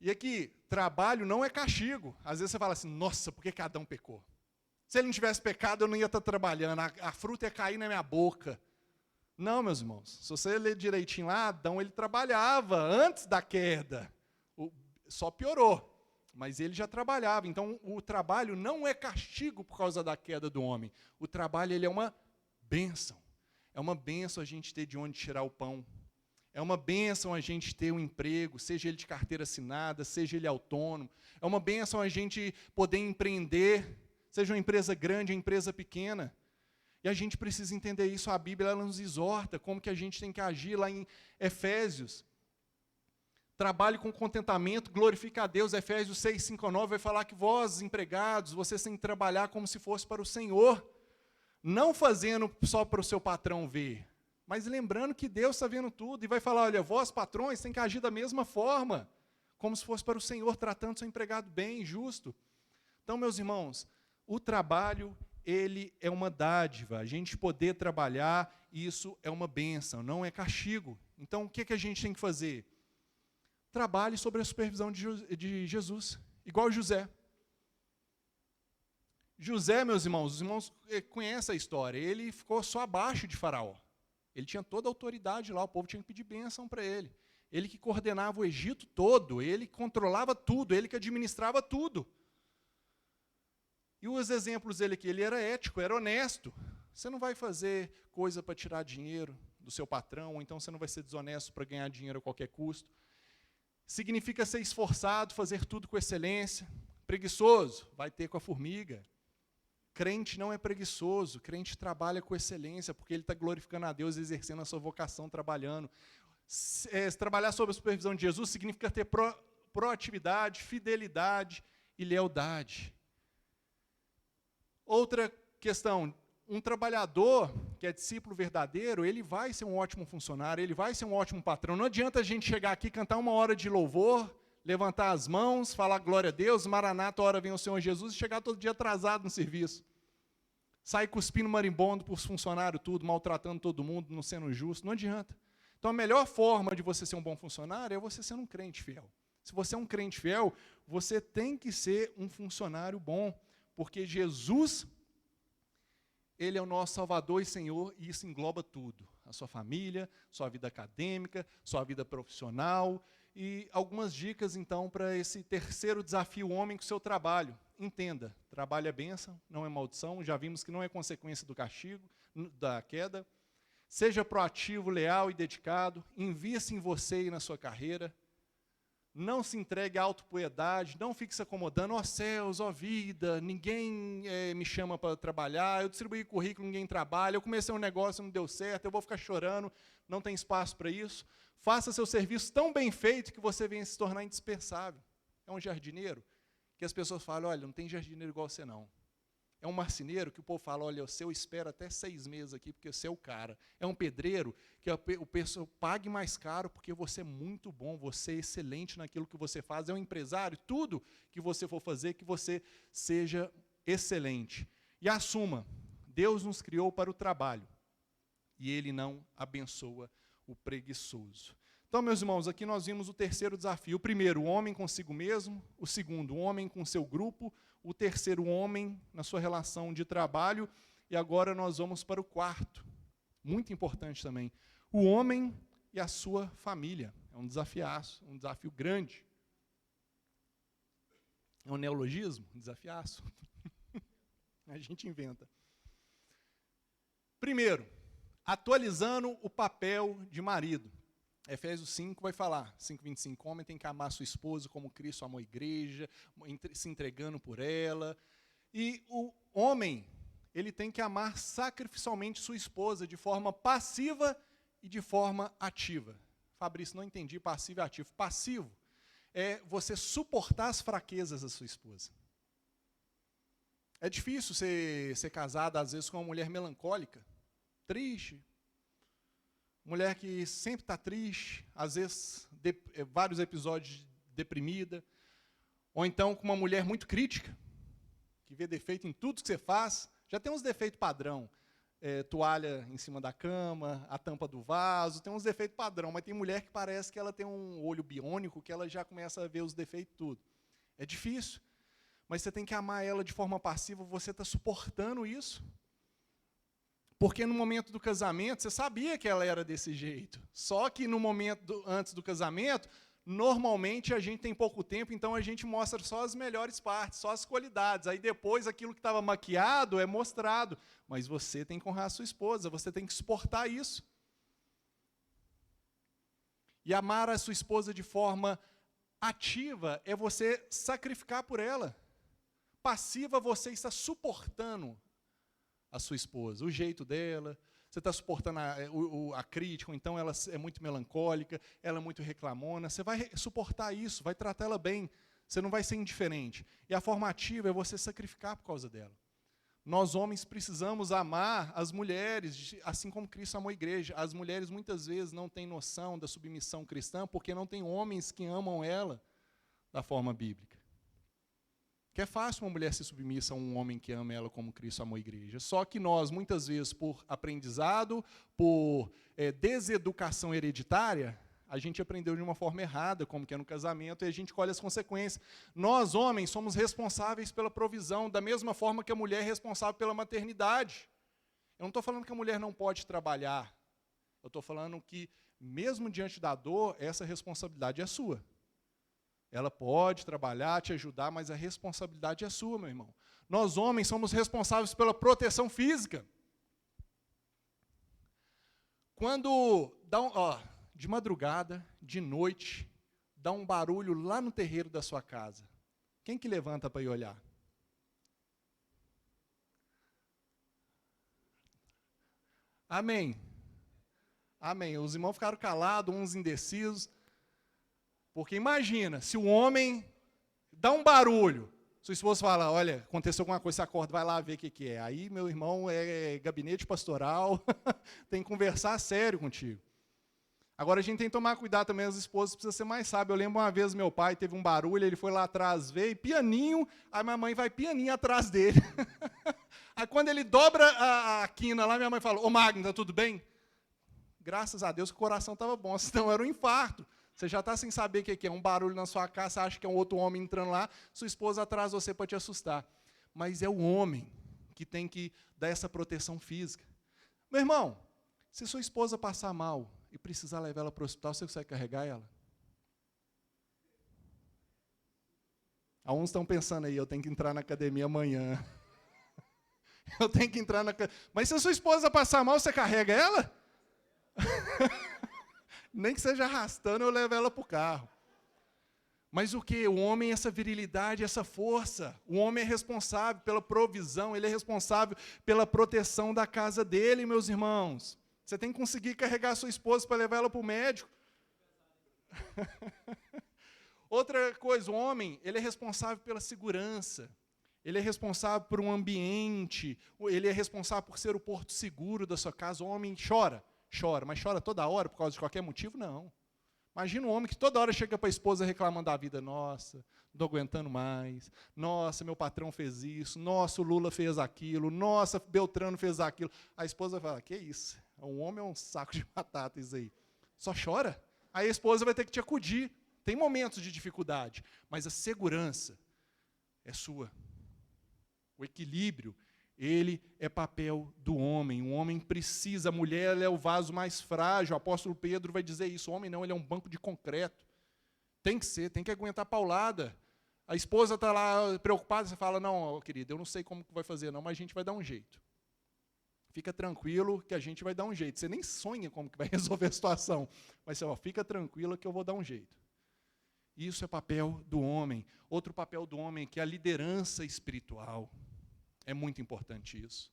E aqui, trabalho não é castigo. Às vezes você fala assim, nossa, por que Adão pecou? Se ele não tivesse pecado, eu não ia estar trabalhando, a fruta ia cair na minha boca. Não, meus irmãos, se você ler direitinho lá, Adão ele trabalhava antes da queda. Só piorou. Mas ele já trabalhava. Então, o trabalho não é castigo por causa da queda do homem. O trabalho ele é uma bênção. É uma bênção a gente ter de onde tirar o pão. É uma bênção a gente ter um emprego, seja ele de carteira assinada, seja ele autônomo. É uma bênção a gente poder empreender, seja uma empresa grande, uma empresa pequena. E a gente precisa entender isso. A Bíblia ela nos exorta como que a gente tem que agir lá em Efésios. Trabalhe com contentamento, glorifica a Deus. Efésios 6, 5 a 9 vai falar que vós, empregados, vocês têm que trabalhar como se fosse para o Senhor. Não fazendo só para o seu patrão ver, mas lembrando que Deus está vendo tudo. E vai falar, olha, vós, patrões, têm que agir da mesma forma, como se fosse para o Senhor, tratando seu empregado bem, justo. Então, meus irmãos, o trabalho, ele é uma dádiva. A gente poder trabalhar, isso é uma bênção, não é castigo. Então, o que a gente tem que fazer? Trabalhe sobre a supervisão de Jesus, igual José. José, meus irmãos, os irmãos conhecem a história, ele ficou só abaixo de Faraó. Ele tinha toda a autoridade lá, o povo tinha que pedir bênção para ele. Ele que coordenava o Egito todo, ele que controlava tudo, ele que administrava tudo. E os exemplos dele aqui, ele era ético, era honesto. Você não vai fazer coisa para tirar dinheiro do seu patrão, ou então você não vai ser desonesto para ganhar dinheiro a qualquer custo. Significa ser esforçado, fazer tudo com excelência. Preguiçoso, vai ter com a formiga. Crente não é preguiçoso, crente trabalha com excelência, porque ele está glorificando a Deus, exercendo a sua vocação, trabalhando. Trabalhar sob a supervisão de Jesus significa ter proatividade, fidelidade e lealdade. Outra questão, um trabalhador que é discípulo verdadeiro, ele vai ser um ótimo funcionário, ele vai ser um ótimo patrão. Não adianta a gente chegar aqui, cantar uma hora de louvor, levantar as mãos, falar glória a Deus, maranata, a hora vem o Senhor Jesus, e chegar todo dia atrasado no serviço. Sair cuspindo marimbondo para os funcionários, tudo, maltratando todo mundo, não sendo justo, não adianta. Então a melhor forma de você ser um bom funcionário é você ser um crente fiel. Se você é um crente fiel, você tem que ser um funcionário bom, porque Jesus, Ele é o nosso Salvador e Senhor, e isso engloba tudo. A sua família, sua vida acadêmica, sua vida profissional, e algumas dicas, então, para esse terceiro desafio, o homem com o seu trabalho. Entenda, trabalho é bênção, não é maldição, já vimos que não é consequência do castigo, da queda. Seja proativo, leal e dedicado, invista em você e na sua carreira. Não se entregue à autopiedade, não fique se acomodando, ó céus, ó vida, ninguém me chama para trabalhar, eu distribuí currículo, ninguém trabalha, eu comecei um negócio, não deu certo, eu vou ficar chorando, não tem espaço para isso. Faça seu serviço tão bem feito que você venha se tornar indispensável. É um jardineiro que as pessoas falam, olha, não tem jardineiro igual você não. É um marceneiro que o povo fala, olha, o seu espera até 6 meses aqui, porque você é o cara. É um pedreiro que o pessoal pague mais caro, porque você é muito bom, você é excelente naquilo que você faz. É um empresário, tudo que você for fazer, que você seja excelente. E assuma, Deus nos criou para o trabalho, e Ele não abençoa o preguiçoso. Então, meus irmãos, aqui nós vimos o terceiro desafio. O primeiro, o homem consigo mesmo. O segundo, o homem com seu grupo. O terceiro, o homem na sua relação de trabalho. E agora nós vamos para o quarto, muito importante também. O homem e a sua família. É um desafiaço, um desafio grande. É um neologismo? Um desafiaço. A gente inventa. Primeiro, atualizando o papel de marido. Efésios 5 vai falar, 5:25, homem tem que amar sua esposa como Cristo amou a igreja, se entregando por ela. E o homem, ele tem que amar sacrificialmente sua esposa de forma passiva e de forma ativa. Fabrício, não entendi passivo e ativo. Passivo é você suportar as fraquezas da sua esposa. É difícil ser casado, às vezes, com uma mulher melancólica, triste, mulher que sempre está triste, às vezes vários episódios deprimida, ou então com uma mulher muito crítica, que vê defeito em tudo que você faz. Já tem uns defeitos padrão, toalha em cima da cama, a tampa do vaso, tem uns defeitos padrão, mas tem mulher que parece que ela tem um olho biônico, que ela já começa a ver os defeitos tudo. É difícil, mas você tem que amar ela de forma passiva, você está suportando isso. Porque no momento do casamento, você sabia que ela era desse jeito. Só que no momento antes do casamento, normalmente a gente tem pouco tempo, então a gente mostra só as melhores partes, só as qualidades. Aí depois aquilo que estava maquiado é mostrado. Mas você tem que honrar a sua esposa, você tem que suportar isso. E amar a sua esposa de forma ativa é você sacrificar por ela. Passiva, você está suportando a sua esposa, o jeito dela, você está suportando a crítica, ou então ela é muito melancólica, ela é muito reclamona, você vai suportar isso, vai tratar ela bem, você não vai ser indiferente. E a forma ativa é você sacrificar por causa dela. Nós, homens, precisamos amar as mulheres, assim como Cristo amou a igreja. As mulheres, muitas vezes, não têm noção da submissão cristã, porque não tem homens que amam ela da forma bíblica. Que é fácil uma mulher ser submissa a um homem que ama ela como Cristo amou a igreja. Só que nós, muitas vezes, por aprendizado, por deseducação hereditária, a gente aprendeu de uma forma errada, como que é no casamento, e a gente colhe as consequências. Nós, homens, somos responsáveis pela provisão, da mesma forma que a mulher é responsável pela maternidade. Eu não estou falando que a mulher não pode trabalhar. Eu estou falando que, mesmo diante da dor, essa responsabilidade é sua. Ela pode trabalhar, te ajudar, mas a responsabilidade é sua, meu irmão. Nós, homens, somos responsáveis pela proteção física. Quando dá de madrugada, de noite, dá um barulho lá no terreiro da sua casa, quem que levanta para ir olhar? Amém. Amém. Os irmãos ficaram calados, uns indecisos. Porque imagina, se o homem dá um barulho, sua esposa fala, olha, aconteceu alguma coisa, você acorda, vai lá ver o que é. Aí, meu irmão, é gabinete pastoral, tem que conversar sério contigo. Agora, a gente tem que tomar cuidado também, as esposas precisam ser mais sábias. Eu lembro uma vez, meu pai teve um barulho, ele foi lá atrás, veio, pianinho, aí minha mãe vai pianinho atrás dele. Aí, quando ele dobra a quina lá, minha mãe fala, ô Magno, tá tudo bem? Graças a Deus que o coração estava bom, senão era um infarto. Você já está sem saber o que é um barulho na sua casa, você acha que é um outro homem entrando lá, sua esposa atrás de você para te assustar. Mas é o homem que tem que dar essa proteção física. Meu irmão, se sua esposa passar mal e precisar levar ela para o hospital, você consegue carregar ela? Alguns estão pensando aí, eu tenho que entrar na academia amanhã. Eu tenho que entrar na academia. Mas se a sua esposa passar mal, você carrega ela? Nem que seja arrastando, eu levo ela para o carro. Mas o que? O homem, essa virilidade, essa força. O homem é responsável pela provisão, ele é responsável pela proteção da casa dele, meus irmãos. Você tem que conseguir carregar a sua esposa para levar ela para o médico. Outra coisa, o homem, ele é responsável pela segurança. Ele é responsável por um ambiente. Ele é responsável por ser o porto seguro da sua casa. O homem chora, mas chora toda hora por causa de qualquer motivo? Não. Imagina um homem que toda hora chega para a esposa reclamando da vida. Nossa, não estou aguentando mais. Nossa, meu patrão fez isso. Nossa, o Lula fez aquilo. Nossa, Beltrano fez aquilo. A esposa fala, que isso? Um homem é um saco de batata isso aí. Só chora. Aí a esposa vai ter que te acudir. Tem momentos de dificuldade, mas a segurança é sua. O equilíbrio, ele é papel do homem. O homem precisa, a mulher ela é o vaso mais frágil. O apóstolo Pedro vai dizer isso. O homem não, ele é um banco de concreto. Tem que ser, tem que aguentar paulada. A esposa está lá preocupada, você fala, não, querida, eu não sei como que vai fazer, não, mas a gente vai dar um jeito. Fica tranquilo que a gente vai dar um jeito. Você nem sonha como que vai resolver a situação. Mas você, fica tranquilo que eu vou dar um jeito. Isso é papel do homem. Outro papel do homem, que é a liderança espiritual. É muito importante isso.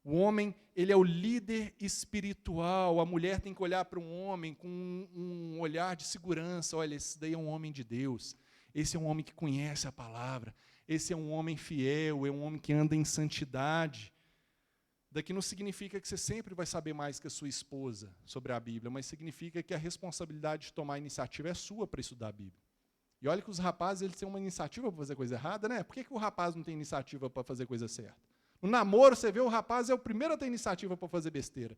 O homem, ele é o líder espiritual. A mulher tem que olhar para um homem com um olhar de segurança. Olha, esse daí é um homem de Deus. Esse é um homem que conhece a palavra. Esse é um homem fiel, é um homem que anda em santidade. Daqui não significa que você sempre vai saber mais que a sua esposa sobre a Bíblia, mas significa que a responsabilidade de tomar a iniciativa é sua para estudar a Bíblia. E olha que os rapazes eles têm uma iniciativa para fazer coisa errada, né? Por que o rapaz não tem iniciativa para fazer coisa certa? No namoro, você vê, o rapaz é o primeiro a ter iniciativa para fazer besteira.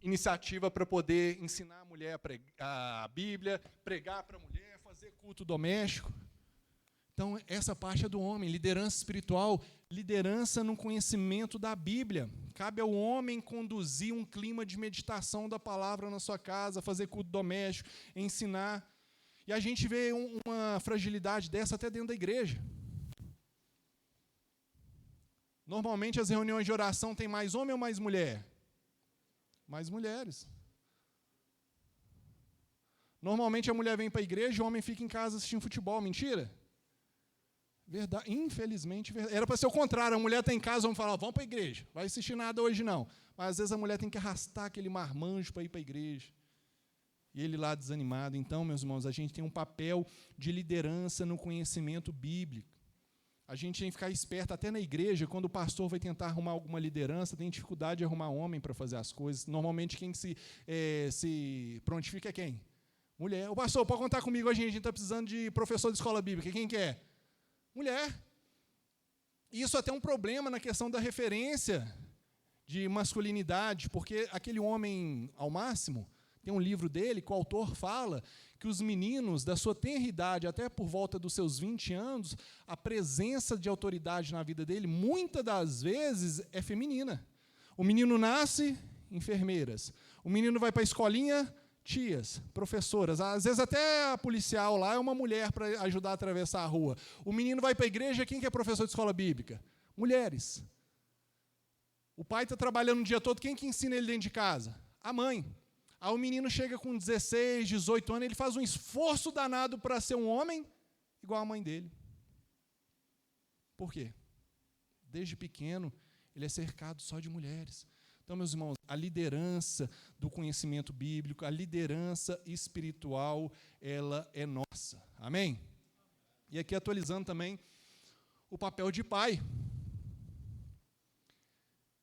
Iniciativa para poder ensinar a mulher a pregar a Bíblia, pregar para a mulher, fazer culto doméstico. Então, essa parte é do homem, liderança espiritual, liderança no conhecimento da Bíblia. Cabe ao homem conduzir um clima de meditação da palavra na sua casa, fazer culto doméstico, ensinar. E a gente vê uma fragilidade dessa até dentro da igreja. Normalmente, as reuniões de oração têm mais homem ou mais mulher? Mais mulheres. Normalmente, a mulher vem para a igreja e o homem fica em casa assistindo futebol. Mentira? Verdade, infelizmente, era para ser o contrário, a mulher está em casa, vamos falar, vamos para a igreja, não vai assistir nada hoje não, mas às vezes a mulher tem que arrastar aquele marmanjo para ir para a igreja, e ele lá desanimado. Então, meus irmãos, a gente tem um papel de liderança no conhecimento bíblico, a gente tem que ficar esperto, até na igreja, quando o pastor vai tentar arrumar alguma liderança, tem dificuldade de arrumar homem para fazer as coisas, normalmente quem se prontifica é quem? Mulher. O pastor, pode contar comigo, a gente está precisando de professor de escola bíblica, quem quer? Mulher. Isso até é um problema na questão da referência de masculinidade, porque aquele homem ao máximo, tem um livro dele que o autor fala que os meninos da sua tenra idade, até por volta dos seus 20 anos, a presença de autoridade na vida dele, muitas das vezes, é feminina. O menino nasce, enfermeiras. O menino vai para a escolinha, tias, professoras. Às vezes até a policial lá é uma mulher para ajudar a atravessar a rua. O menino vai para a igreja, quem que é professor de escola bíblica? Mulheres. O pai está trabalhando o dia todo, quem que ensina ele dentro de casa? A mãe. Aí o menino chega com 16, 18 anos, ele faz um esforço danado para ser um homem igual a mãe dele. Por quê? Desde pequeno, ele é cercado só de mulheres. Então, meus irmãos, a liderança do conhecimento bíblico, a liderança espiritual, ela é nossa. Amém? E aqui atualizando também o papel de pai.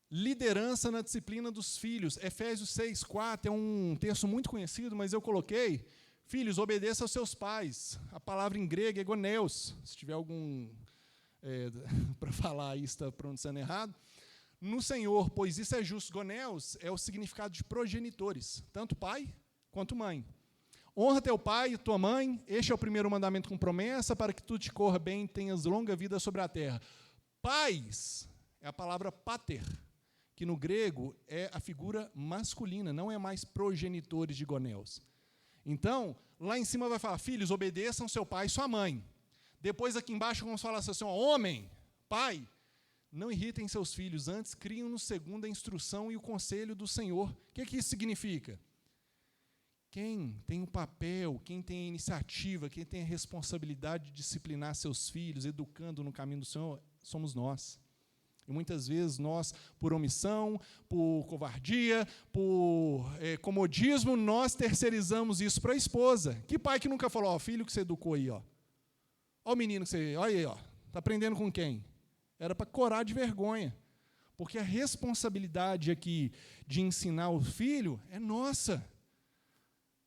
Liderança na disciplina dos filhos. Efésios 6:4 é um texto muito conhecido, mas eu coloquei: filhos, obedeça aos seus pais. A palavra em grego é goneus. Se tiver algum para falar isso, está pronunciando errado. No Senhor, pois isso é justo. Goneus é o significado de progenitores, tanto pai quanto mãe. Honra teu pai e tua mãe, este é o primeiro mandamento com promessa, para que tudo te corra bem e tenhas longa vida sobre a terra. Pais é a palavra pater, que no grego é a figura masculina, não é mais progenitores de goneus. Então, lá em cima vai falar: filhos, obedeçam seu pai e sua mãe. Depois aqui embaixo vamos falar assim: homem, pai, não irritem seus filhos, antes criam-nos segundo a instrução e o conselho do Senhor. O que isso significa? Quem tem o papel, quem tem a iniciativa, quem tem a responsabilidade de disciplinar seus filhos, educando no caminho do Senhor, somos nós. E muitas vezes nós, por omissão, por covardia, por comodismo, nós terceirizamos isso para a esposa. Que pai que nunca falou: filho que você educou aí, ó o menino que você, olha aí, está aprendendo com quem? Era para corar de vergonha. Porque a responsabilidade aqui de ensinar o filho é nossa.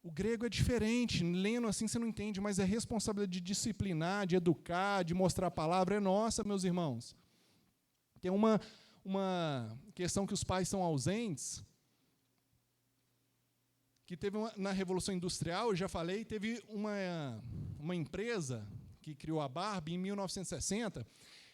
O grego é diferente, lendo assim você não entende, mas a responsabilidade de disciplinar, de educar, de mostrar a palavra é nossa, meus irmãos. Tem uma questão que os pais são ausentes, que teve na Revolução Industrial, eu já falei, teve uma empresa que criou a Barbie em 1960,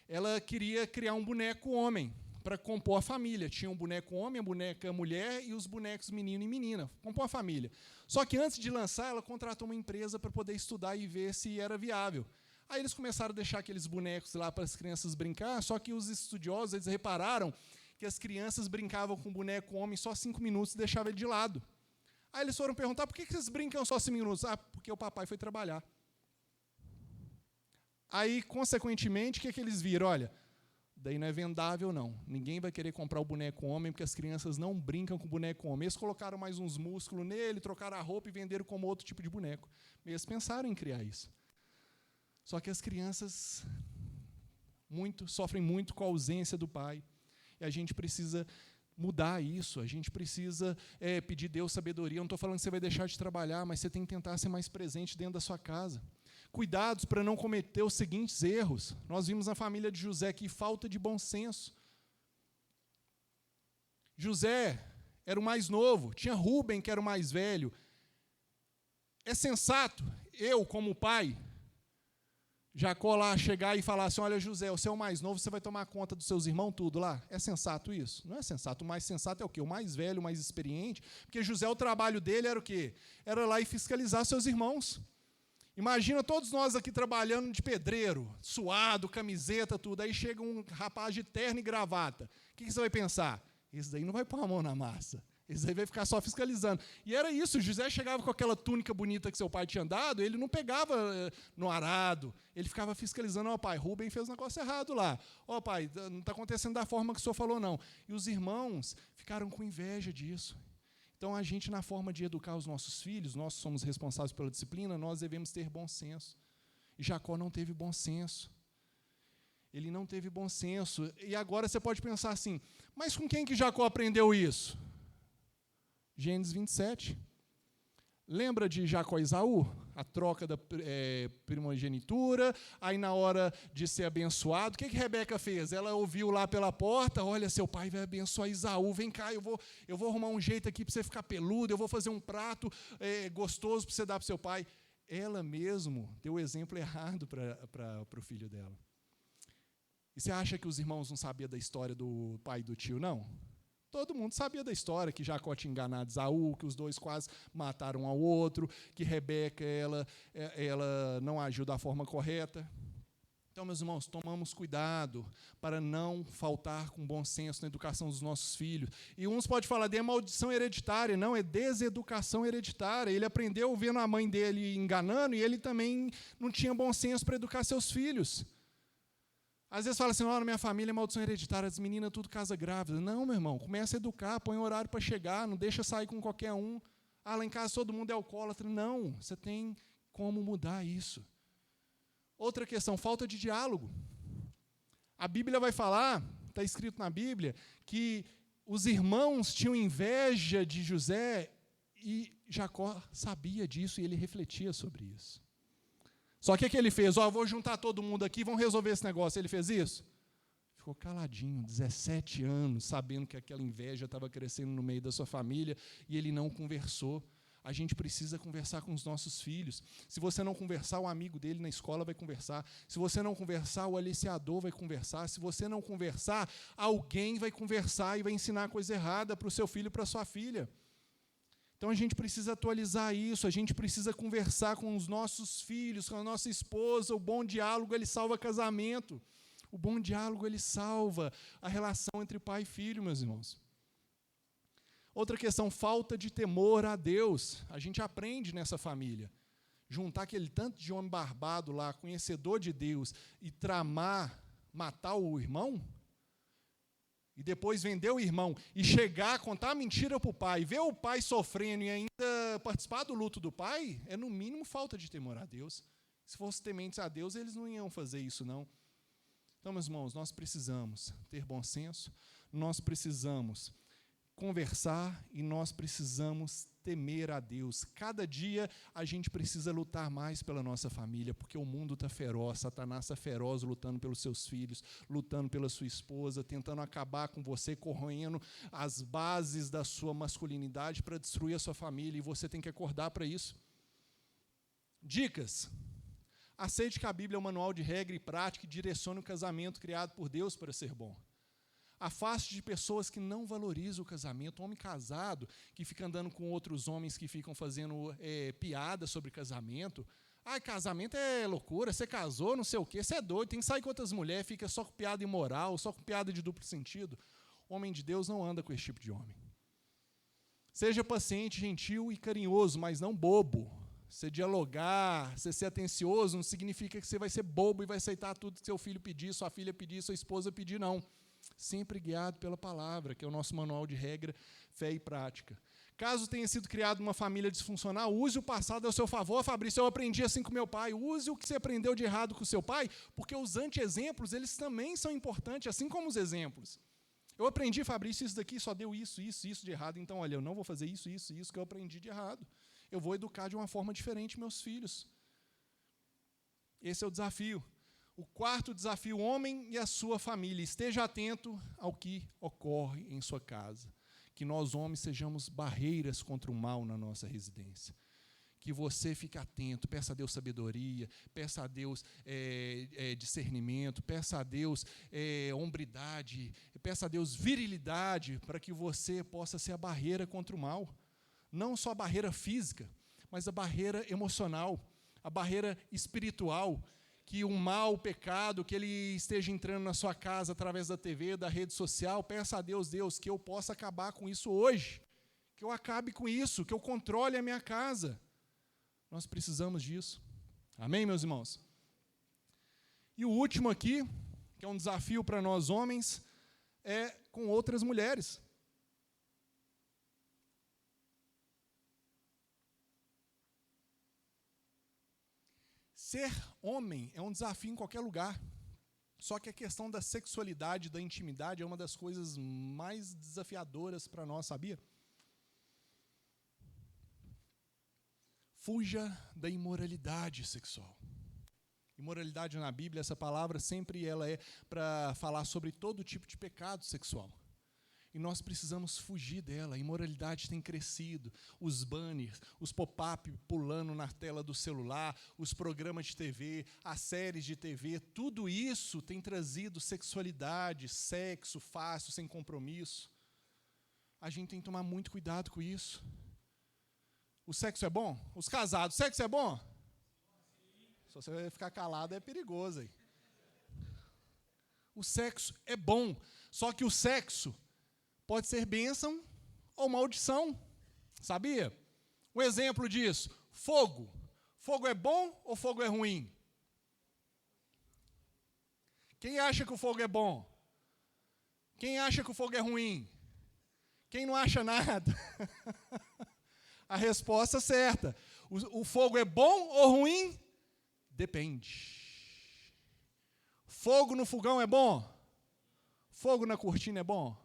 ela queria criar um boneco homem para compor a família. Tinha um boneco homem, a boneca mulher e os bonecos menino e menina, compor a família. Só que antes de lançar, ela contratou uma empresa para poder estudar e ver se era viável. Aí eles começaram a deixar aqueles bonecos lá para as crianças brincar, só que os estudiosos eles repararam que as crianças brincavam com o boneco homem só 5 minutos e deixavam ele de lado. Aí eles foram perguntar: por que vocês brincam só 5 minutos? Ah, porque o papai foi trabalhar. Aí, consequentemente, o que eles viram? Olha, daí não é vendável, não. Ninguém vai querer comprar o boneco homem, porque as crianças não brincam com o boneco homem. Eles colocaram mais uns músculos nele, trocaram a roupa e venderam como outro tipo de boneco. Eles pensaram em criar isso. Só que as crianças sofrem muito com a ausência do pai. E a gente precisa mudar isso, a gente precisa pedir a Deus sabedoria. Eu não estou falando que você vai deixar de trabalhar, mas você tem que tentar ser mais presente dentro da sua casa. Cuidados para não cometer os seguintes erros. Nós vimos na família de José que falta de bom senso. José era o mais novo, tinha Rúben, que era o mais velho. É sensato eu, como pai, Jacó lá chegar e falar assim: olha, José, você é o mais novo, você vai tomar conta dos seus irmãos tudo lá? É sensato isso? Não é sensato. O mais sensato é o quê? O mais velho, o mais experiente. Porque José, o trabalho dele era o quê? Era lá e fiscalizar seus irmãos. Imagina todos nós aqui trabalhando de pedreiro, suado, camiseta, tudo. Aí chega um rapaz de terno e gravata. O que você vai pensar? Esse daí não vai pôr a mão na massa. Esse daí vai ficar só fiscalizando. E era isso, José chegava com aquela túnica bonita que seu pai tinha dado, ele não pegava no arado, ele ficava fiscalizando: ó pai, Rubem fez um negócio errado lá. Ó pai, não está acontecendo da forma que o senhor falou, não. E os irmãos ficaram com inveja disso. Então, a gente, na forma de educar os nossos filhos, nós somos responsáveis pela disciplina, nós devemos ter bom senso. E Jacó não teve bom senso. Ele não teve bom senso. E agora você pode pensar assim: mas com quem que Jacó aprendeu isso? Gênesis 27. Lembra de Jacó e Esaú? a troca da primogenitura, aí na hora de ser abençoado, o que Rebeca fez? Ela ouviu lá pela porta, olha, seu pai vai abençoar Esaú, vem cá, eu vou arrumar um jeito aqui para você ficar peludo, eu vou fazer um prato gostoso para você dar para o seu pai. Ela mesmo deu o exemplo errado para o filho dela. E você acha que os irmãos não sabiam da história do pai e do tio, não? Todo mundo sabia da história, que Jacó tinha enganado Esaú, que os dois quase mataram um ao outro, que Rebeca ela não agiu da forma correta. Então, meus irmãos, tomamos cuidado para não faltar com bom senso na educação dos nossos filhos. E uns podem falar de maldição hereditária, não, é deseducação hereditária. Ele aprendeu vendo a mãe dele enganando e ele também não tinha bom senso para educar seus filhos. Às vezes fala assim, na minha família é maldição hereditária, as meninas tudo casa grávida. Não, meu irmão, começa a educar, põe horário para chegar, não deixa sair com qualquer um. Lá em casa todo mundo é alcoólatra. Não, você tem como mudar isso. Outra questão, falta de diálogo. A Bíblia vai falar, está escrito na Bíblia, que os irmãos tinham inveja de José e Jacó sabia disso e ele refletia sobre isso. Só que o que ele fez? Vou juntar todo mundo aqui, vamos resolver esse negócio. Ele fez isso? Ficou caladinho, 17 anos, sabendo que aquela inveja estava crescendo no meio da sua família e ele não conversou. A gente precisa conversar com os nossos filhos. Se você não conversar, o amigo dele na escola vai conversar. Se você não conversar, o aliciador vai conversar. Se você não conversar, alguém vai conversar e vai ensinar coisa errada para o seu filho e para a sua filha. Então, a gente precisa atualizar isso, a gente precisa conversar com os nossos filhos, com a nossa esposa. O bom diálogo, ele salva casamento. O bom diálogo, ele salva a relação entre pai e filho, meus irmãos. Outra questão, falta de temor a Deus. A gente aprende nessa família. Juntar aquele tanto de homem barbado lá, conhecedor de Deus, e matar o irmão, e depois vender o irmão, e chegar, contar a mentira para o pai, ver o pai sofrendo e ainda participar do luto do pai, é no mínimo falta de temor a Deus. Se fossem tementes a Deus, eles não iam fazer isso, não. Então, meus irmãos, nós precisamos ter bom senso, nós precisamos conversar e nós precisamos temer a Deus. Cada dia a gente precisa lutar mais pela nossa família, porque o mundo está feroz, Satanás está feroz lutando pelos seus filhos, lutando pela sua esposa, tentando acabar com você, corroendo as bases da sua masculinidade para destruir a sua família, e você tem que acordar para isso. Dicas. Aceite que a Bíblia é um manual de regra e prática que direciona o casamento criado por Deus para ser bom. Afaste de pessoas que não valorizam o casamento. Um homem casado que fica andando com outros homens que ficam fazendo piada sobre casamento. Casamento é loucura, você casou, não sei o quê, você é doido, tem que sair com outras mulheres, fica só com piada imoral, só com piada de duplo sentido. O homem de Deus não anda com esse tipo de homem. Seja paciente, gentil e carinhoso, mas não bobo. Você dialogar, você ser atencioso, não significa que você vai ser bobo e vai aceitar tudo que seu filho pedir, sua filha pedir, sua esposa pedir, não. Sempre guiado pela palavra, que é o nosso manual de regra, fé e prática. Caso tenha sido criado uma família disfuncional, use o passado ao seu favor. Fabrício, eu aprendi assim com meu pai. Use o que você aprendeu de errado com o seu pai, porque os anti-exemplos, eles também são importantes, assim como os exemplos. Eu aprendi, Fabrício, isso daqui só deu isso de errado. Então, olha, eu não vou fazer isso que eu aprendi de errado. Eu vou educar de uma forma diferente meus filhos. Esse é o desafio. O quarto desafio, o homem e a sua família. Esteja atento ao que ocorre em sua casa. Que nós, homens, sejamos barreiras contra o mal na nossa residência. Que você fique atento, peça a Deus sabedoria, peça a Deus discernimento, peça a Deus hombridade, peça a Deus virilidade, para que você possa ser a barreira contra o mal. Não só a barreira física, mas a barreira emocional, a barreira espiritual. Que o mal, o pecado, que ele esteja entrando na sua casa através da TV, da rede social, peça a Deus, que eu possa acabar com isso hoje, que eu acabe com isso, que eu controle a minha casa. Nós precisamos disso. Amém, meus irmãos? E o último aqui, que é um desafio para nós homens, é com outras mulheres. Ser homem é um desafio em qualquer lugar. Só que a questão da sexualidade, da intimidade, é uma das coisas mais desafiadoras para nós, sabia? Fuja da imoralidade sexual. Imoralidade na Bíblia, essa palavra sempre ela é para falar sobre todo tipo de pecado sexual. E nós precisamos fugir dela. A imoralidade tem crescido. Os banners, os pop-up pulando na tela do celular, os programas de TV, as séries de TV, tudo isso tem trazido sexualidade, sexo fácil, sem compromisso. A gente tem que tomar muito cuidado com isso. O sexo é bom? Os casados, o sexo é bom? Se você ficar calado é perigoso aí. O sexo é bom, só que o sexo pode ser bênção ou maldição. Sabia? Um exemplo disso, fogo. Fogo é bom ou fogo é ruim? Quem acha que o fogo é bom? Quem acha que o fogo é ruim? Quem não acha nada? A resposta certa. O fogo é bom ou ruim? Depende. Fogo no fogão é bom? Fogo na cortina é bom?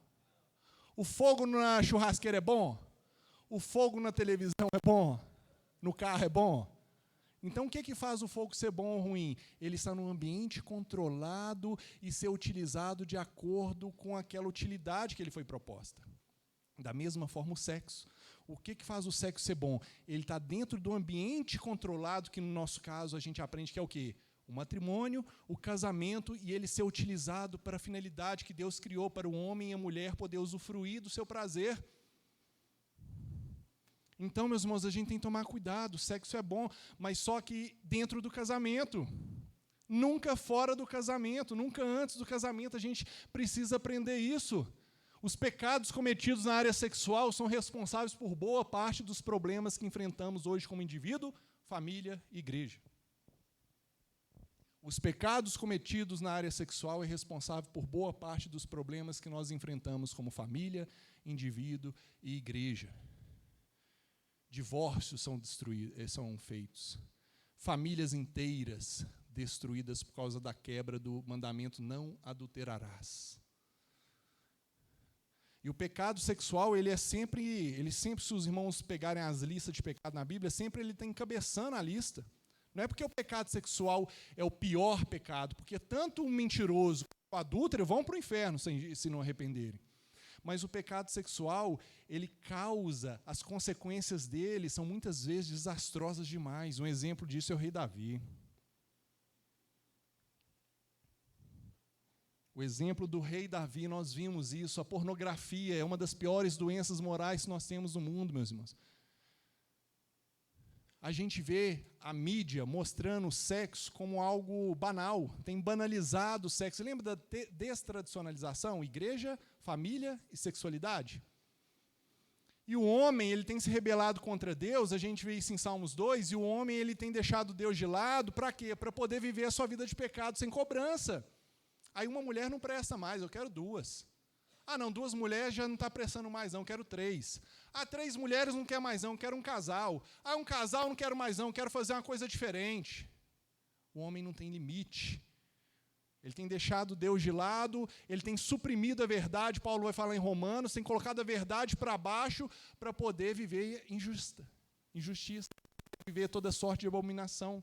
O fogo na churrasqueira é bom? O fogo na televisão é bom? No carro é bom? Então, o que faz o fogo ser bom ou ruim? Ele está num ambiente controlado e ser utilizado de acordo com aquela utilidade que ele foi proposta. Da mesma forma, o sexo. O que faz o sexo ser bom? Ele está dentro do ambiente controlado, que no nosso caso a gente aprende que é o quê? O matrimônio, o casamento, e ele ser utilizado para a finalidade que Deus criou para o homem e a mulher poder usufruir do seu prazer. Então, meus irmãos, a gente tem que tomar cuidado. O sexo é bom, mas só que dentro do casamento. Nunca fora do casamento, nunca antes do casamento. A gente precisa aprender isso. Os pecados cometidos na área sexual são responsáveis por boa parte dos problemas que enfrentamos hoje como indivíduo, família e igreja. Os pecados cometidos na área sexual é responsável por boa parte dos problemas que nós enfrentamos como família, indivíduo e igreja. Divórcios são feitos. Famílias inteiras destruídas por causa da quebra do mandamento não adulterarás. E o pecado sexual, ele sempre, se os irmãos pegarem as listas de pecado na Bíblia, sempre ele está encabeçando a lista. Não é porque o pecado sexual é o pior pecado, porque tanto o mentiroso quanto o adúltero vão para o inferno se não arrependerem. Mas o pecado sexual, ele causa, as consequências dele são muitas vezes desastrosas demais. Um exemplo disso é o rei Davi. O exemplo do rei Davi, nós vimos isso. A pornografia é uma das piores doenças morais que nós temos no mundo, meus irmãos. A gente vê a mídia mostrando o sexo como algo banal, tem banalizado o sexo. Você lembra da destradicionalização? Igreja, família e sexualidade? E o homem, ele tem se rebelado contra Deus, a gente vê isso em Salmos 2, e o homem, ele tem deixado Deus de lado, para quê? Para poder viver a sua vida de pecado sem cobrança. Aí uma mulher não presta mais, eu quero duas. Ah, não, 2 mulheres já não está prestando mais não, quero 3. Ah, 3 mulheres não quer mais não, quero um casal. Ah, um casal não quero mais não, quero fazer uma coisa diferente. O homem não tem limite. Ele tem deixado Deus de lado, ele tem suprimido a verdade, Paulo vai falar em Romanos, tem colocado a verdade para baixo para poder viver injustiça, viver toda sorte de abominação.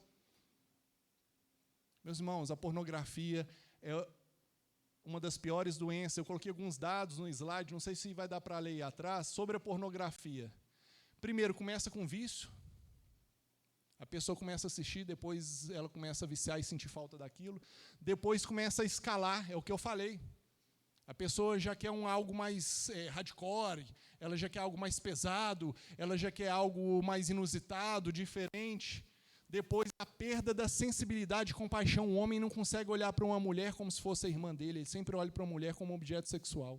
Meus irmãos, a pornografia é uma das piores doenças. Eu coloquei alguns dados no slide, não sei se vai dar para ler aí atrás, sobre a pornografia. Primeiro, começa com vício. A pessoa começa a assistir, depois ela começa a viciar e sentir falta daquilo. Depois começa a escalar, é o que eu falei. A pessoa já quer algo mais hardcore, ela já quer algo mais pesado, ela já quer algo mais inusitado, diferente. Depois, a perda da sensibilidade e compaixão. O homem não consegue olhar para uma mulher como se fosse a irmã dele, ele sempre olha para uma mulher como um objeto sexual.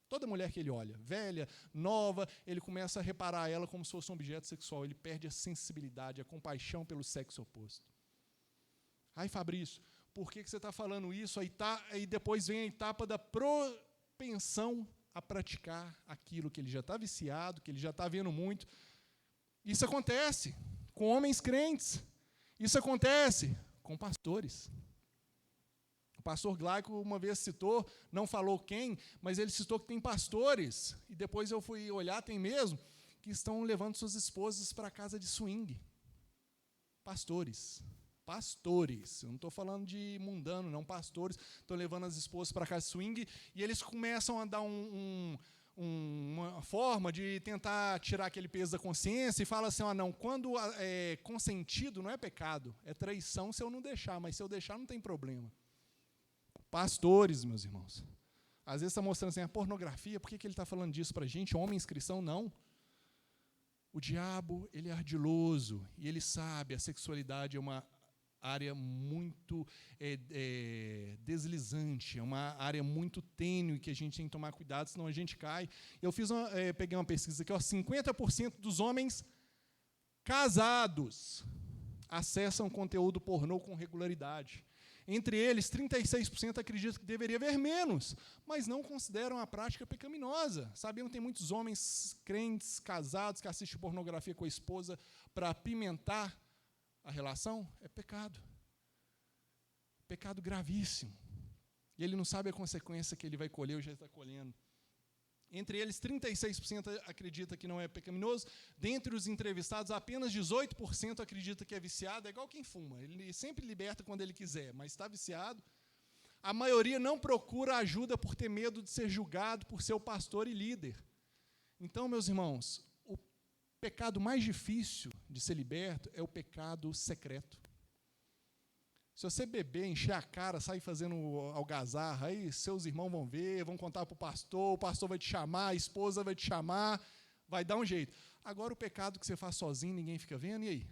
Toda mulher que ele olha, velha, nova, ele começa a reparar ela como se fosse um objeto sexual. Ele perde a sensibilidade, a compaixão pelo sexo oposto. Ai, Fabrício, por que você está falando isso? Aí depois vem a etapa da propensão a praticar aquilo que ele já está viciado, que ele já está vendo muito. Isso acontece com homens crentes. Isso acontece com pastores. O pastor Glaico uma vez citou, não falou quem, mas ele citou que tem pastores, e depois eu fui olhar, tem mesmo, que estão levando suas esposas para a casa de swing. Pastores. Pastores. Eu não estou falando de mundano, não. Pastores estão levando as esposas para casa de swing e eles começam a dar uma forma de tentar tirar aquele peso da consciência e fala assim, não, quando é consentido não é pecado, é traição se eu não deixar, mas se eu deixar não tem problema. Pastores, meus irmãos. Às vezes está mostrando assim, a pornografia, por que ele está falando disso para a gente? Homens cristãos, não. O diabo, ele é ardiloso e ele sabe, a sexualidade é uma área muito deslizante, é uma área muito tênue que a gente tem que tomar cuidado, senão a gente cai. Eu peguei uma pesquisa aqui, 50% dos homens casados acessam conteúdo pornô com regularidade. Entre eles, 36% acreditam que deveria haver menos, mas não consideram a prática pecaminosa. Sabiam que tem muitos homens crentes, casados, que assistem pornografia com a esposa para apimentar a relação? É pecado. Pecado gravíssimo. E ele não sabe a consequência que ele vai colher ou já está colhendo. Entre eles, 36% acredita que não é pecaminoso. Dentre os entrevistados, apenas 18% acredita que é viciado. É igual quem fuma. Ele sempre liberta quando ele quiser, mas está viciado. A maioria não procura ajuda por ter medo de ser julgado por seu pastor e líder. Então, meus irmãos, o pecado mais difícil de ser liberto é o pecado secreto. Se você beber, encher a cara, sair fazendo algazarra, aí seus irmãos vão ver, vão contar para o pastor vai te chamar, a esposa vai te chamar, vai dar um jeito. Agora, o pecado que você faz sozinho, ninguém fica vendo, e aí?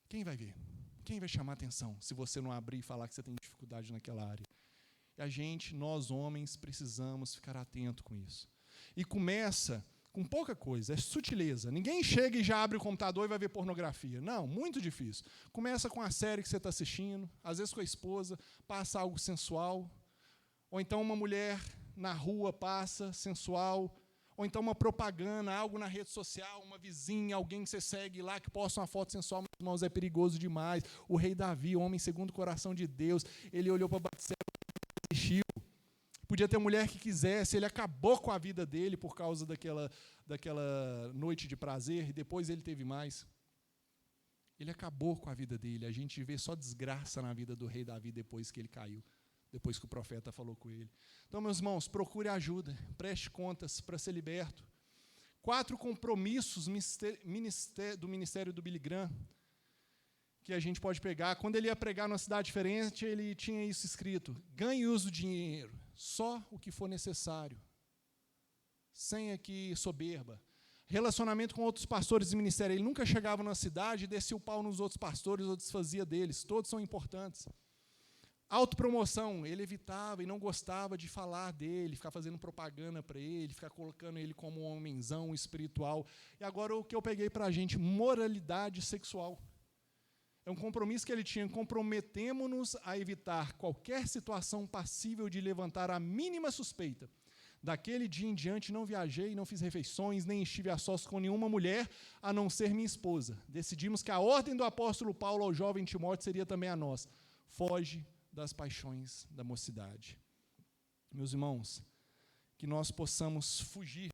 Quem vai ver? Quem vai chamar atenção se você não abrir e falar que você tem dificuldade naquela área? E nós homens, precisamos ficar atento com isso. E começa com pouca coisa, é sutileza. Ninguém chega e já abre o computador e vai ver pornografia. Não, muito difícil. Começa com a série que você está assistindo, às vezes com a esposa, passa algo sensual. Ou então uma mulher na rua passa, sensual. Ou então uma propaganda, algo na rede social, uma vizinha, alguém que você segue lá, que posta uma foto sensual. Meus irmãos, é perigoso demais. O rei Davi, o homem segundo o coração de Deus, ele olhou para Batseba e desistiu. Podia ter mulher que quisesse, ele acabou com a vida dele por causa daquela noite de prazer, e depois ele teve mais. Ele acabou com a vida dele. A gente vê só desgraça na vida do rei Davi depois que ele caiu, depois que o profeta falou com ele. Então, meus irmãos, procure ajuda, preste contas para ser liberto. 4 compromissos do ministério do Billy Graham, que a gente pode pegar. Quando ele ia pregar numa cidade diferente, ele tinha isso escrito: ganhe e use o dinheiro, só o que for necessário, sem aqui soberba. Relacionamento com outros pastores e ministério. Ele nunca chegava na cidade e descia o pau nos outros pastores ou desfazia deles. Todos são importantes. Autopromoção. Ele evitava e não gostava de falar dele, ficar fazendo propaganda para ele, ficar colocando ele como um homenzão espiritual. E agora o que eu peguei para a gente, moralidade sexual. É um compromisso que ele tinha. Comprometemo-nos a evitar qualquer situação passível de levantar a mínima suspeita. Daquele dia em diante não viajei, não fiz refeições, nem estive a sós com nenhuma mulher, a não ser minha esposa. Decidimos que a ordem do apóstolo Paulo ao jovem Timóteo seria também a nós. Foge das paixões da mocidade. Meus irmãos, que nós possamos fugir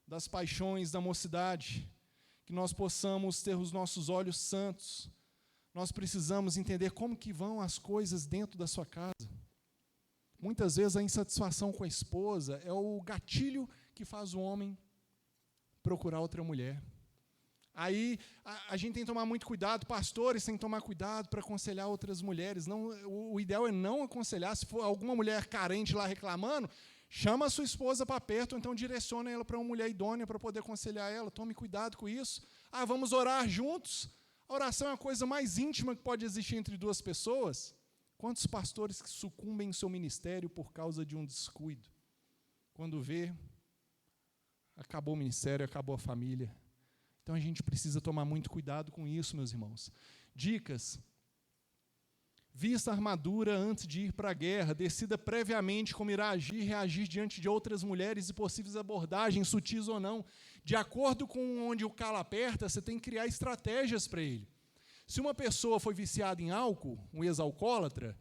das paixões da mocidade, que nós possamos ter os nossos olhos santos. Nós precisamos entender como que vão as coisas dentro da sua casa. Muitas vezes a insatisfação com a esposa é o gatilho que faz o homem procurar outra mulher. Aí a gente tem que tomar muito cuidado, pastores têm que tomar cuidado para aconselhar outras mulheres. Não, o ideal é não aconselhar. Se for alguma mulher carente lá reclamando, chama a sua esposa para perto, ou então direciona ela para uma mulher idônea para poder aconselhar ela. Tome cuidado com isso. Vamos orar juntos. A oração é a coisa mais íntima que pode existir entre duas pessoas. Quantos pastores que sucumbem em seu ministério por causa de um descuido? Quando vê, acabou o ministério, acabou a família. Então a gente precisa tomar muito cuidado com isso, meus irmãos. Dicas: vista a armadura antes de ir para a guerra, decida previamente como irá agir e reagir diante de outras mulheres e possíveis abordagens, sutis ou não. De acordo com onde o calo aperta, você tem que criar estratégias para ele. Se uma pessoa foi viciada em álcool, um ex-alcoólatra,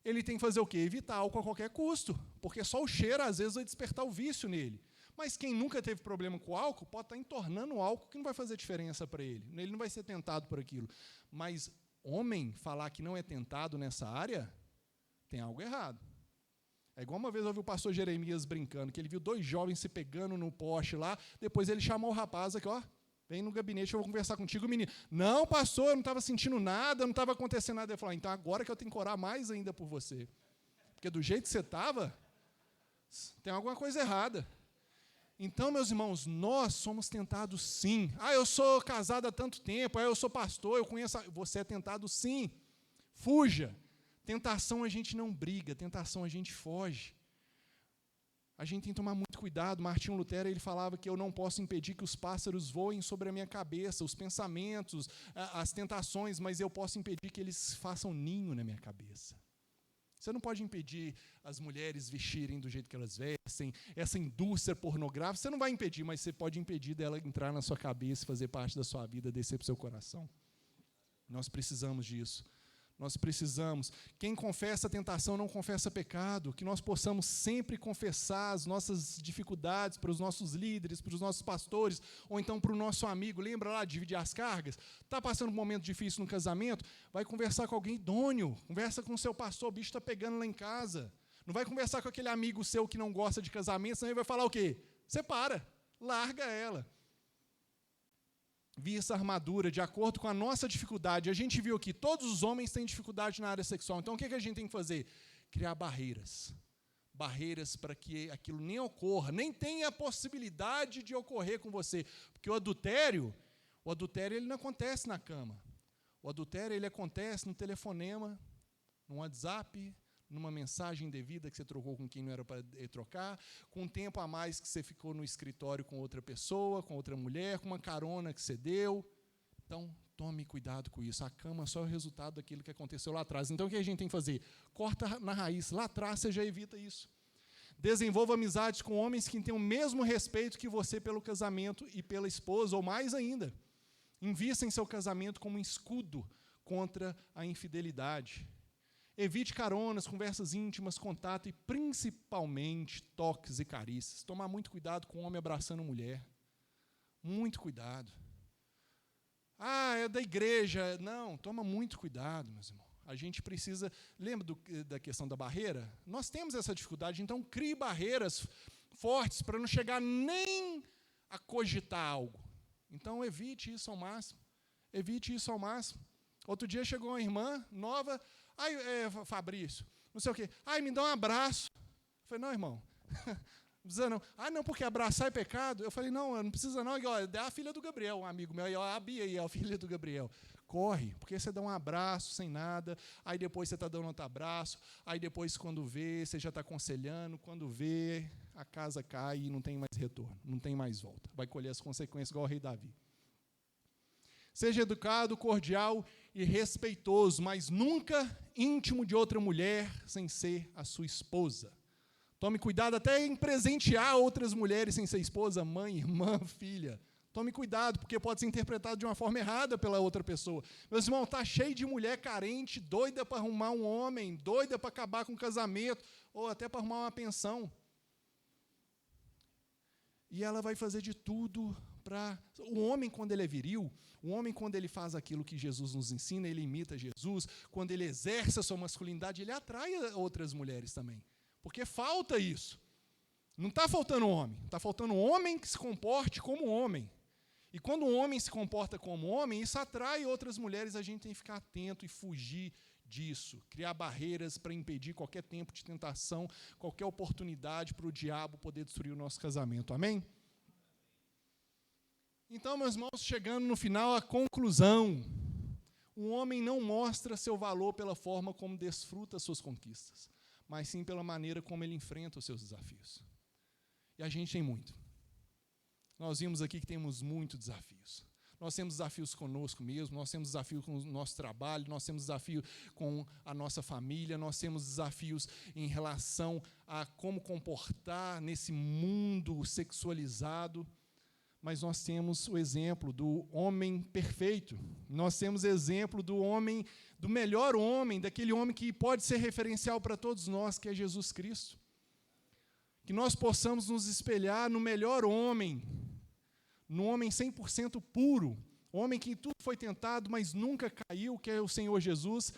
ele tem que fazer o quê? Evitar álcool a qualquer custo, porque só o cheiro, às vezes, vai despertar o vício nele. Mas quem nunca teve problema com o álcool, pode estar entornando o álcool que não vai fazer diferença para ele. Ele não vai ser tentado por aquilo. Mas homem falar que não é tentado nessa área, tem algo errado. É igual uma vez eu ouvi o pastor Jeremias brincando, que ele viu 2 jovens se pegando no poste lá, depois ele chamou o rapaz aqui, ó, vem no gabinete, eu vou conversar contigo, menino. Não, pastor, eu não estava sentindo nada, não estava acontecendo nada. Ele falou, então agora que eu tenho que orar mais ainda por você. Porque do jeito que você estava, tem alguma coisa errada. Então, meus irmãos, nós somos tentados sim. Eu sou casado há tanto tempo, eu sou pastor, eu conheço. Você é tentado sim. Fuja. Tentação a gente não briga, tentação a gente foge. A gente tem que tomar muito cuidado. Martinho Lutero, ele falava que eu não posso impedir que os pássaros voem sobre a minha cabeça, os pensamentos, as tentações, mas eu posso impedir que eles façam ninho na minha cabeça. Você não pode impedir as mulheres vestirem do jeito que elas vestem, essa indústria pornográfica, você não vai impedir, mas você pode impedir dela entrar na sua cabeça, fazer parte da sua vida, descer para o seu coração. Nós precisamos disso. Nós precisamos. Quem confessa a tentação não confessa pecado. Que nós possamos sempre confessar as nossas dificuldades para os nossos líderes, para os nossos pastores, ou então para o nosso amigo. Lembra lá de dividir as cargas? Está passando um momento difícil no casamento? Vai conversar com alguém idôneo. Conversa com o seu pastor, o bicho está pegando lá em casa. Não vai conversar com aquele amigo seu que não gosta de casamento, senão ele vai falar o quê? Separa, larga ela. Vista a armadura, de acordo com a nossa dificuldade. A gente viu que todos os homens têm dificuldade na área sexual. Então, o que a gente tem que fazer? Criar barreiras. Barreiras para que aquilo nem ocorra, nem tenha a possibilidade de ocorrer com você. Porque o adultério ele não acontece na cama. O adultério ele acontece no telefonema, no WhatsApp, numa mensagem indevida que você trocou com quem não era para trocar, com um tempo a mais que você ficou no escritório com outra pessoa, com outra mulher, com uma carona que você deu. Então, tome cuidado com isso. A cama só é o resultado daquilo que aconteceu lá atrás. Então, o que a gente tem que fazer? Corta na raiz. Lá atrás, você já evita isso. Desenvolva amizades com homens que têm o mesmo respeito que você pelo casamento e pela esposa, ou mais ainda. Invista em seu casamento como um escudo contra a infidelidade. Evite caronas, conversas íntimas, contato e, principalmente, toques e carícias. Tomar muito cuidado com o homem abraçando mulher. Muito cuidado. É da igreja. Não, toma muito cuidado, meus irmãos. A gente precisa... Lembra da questão da barreira? Nós temos essa dificuldade, então crie barreiras fortes para não chegar nem a cogitar algo. Então, evite isso ao máximo. Evite isso ao máximo. Outro dia chegou uma irmã nova... Fabrício, não sei o quê. Me dá um abraço. Eu falei, não, irmão, não precisa não. Não, porque abraçar é pecado. Eu falei, não precisa não. É a filha do Gabriel, um amigo meu. A Bia aí, é a filha do Gabriel. Corre, porque você dá um abraço sem nada, aí depois você está dando outro abraço, aí depois, quando vê, você já está aconselhando, quando vê, a casa cai e não tem mais retorno, não tem mais volta. Vai colher as consequências igual o rei Davi. Seja educado, cordial e respeitoso, mas nunca íntimo de outra mulher sem ser a sua esposa. Tome cuidado até em presentear outras mulheres sem ser esposa, mãe, irmã, filha. Tome cuidado, porque pode ser interpretado de uma forma errada pela outra pessoa. Meus irmãos, está cheio de mulher carente, doida para arrumar um homem, doida para acabar com o casamento, ou até para arrumar uma pensão. E ela vai fazer de tudo para... O homem, quando ele é viril, o homem, quando ele faz aquilo que Jesus nos ensina, ele imita Jesus, quando ele exerce a sua masculinidade, ele atrai outras mulheres também. Porque falta isso. Não está faltando homem, está faltando um homem que se comporte como homem. E quando um homem se comporta como homem, isso atrai outras mulheres, a gente tem que ficar atento e fugir disso, criar barreiras para impedir qualquer tempo de tentação, qualquer oportunidade para o diabo poder destruir o nosso casamento. Amém? Então, meus irmãos, chegando no final, a conclusão. Um homem não mostra seu valor pela forma como desfruta suas conquistas, mas sim pela maneira como ele enfrenta os seus desafios. E a gente tem muito. Nós vimos aqui que temos muitos desafios. Nós temos desafios conosco mesmo, nós temos desafios com o nosso trabalho, nós temos desafio com a nossa família, nós temos desafios em relação a como comportar nesse mundo sexualizado. Mas nós temos o exemplo do homem perfeito. Nós temos exemplo do homem, do melhor homem, daquele homem que pode ser referencial para todos nós, que é Jesus Cristo. que nós possamos nos espelhar no melhor homem, no homem 100% puro, homem que em tudo foi tentado, mas nunca caiu, que é o Senhor Jesus.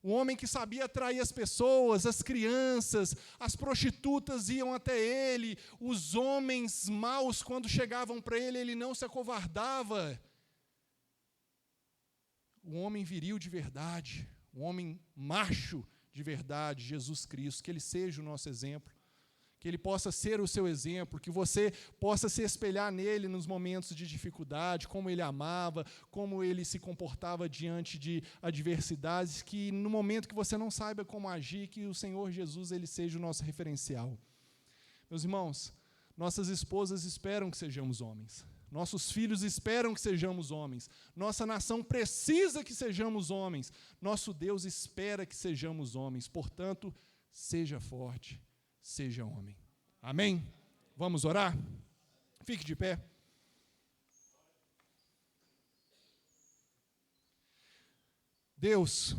Um homem que sabia atrair as pessoas, as crianças, as prostitutas iam até ele, os homens maus, quando chegavam para ele, ele não se acovardava. Um homem viril de verdade, um homem macho de verdade, Jesus Cristo, que ele seja o nosso exemplo, que ele possa ser o seu exemplo, que você possa se espelhar nele nos momentos de dificuldade, como ele amava, como ele se comportava diante de adversidades, que no momento que você não saiba como agir, que o Senhor Jesus ele seja o nosso referencial. Meus irmãos, nossas esposas esperam que sejamos homens, nossos filhos esperam que sejamos homens, nossa nação precisa que sejamos homens, nosso Deus espera que sejamos homens, portanto, seja forte, seja homem. Amém? Vamos orar? Fique de pé. Deus,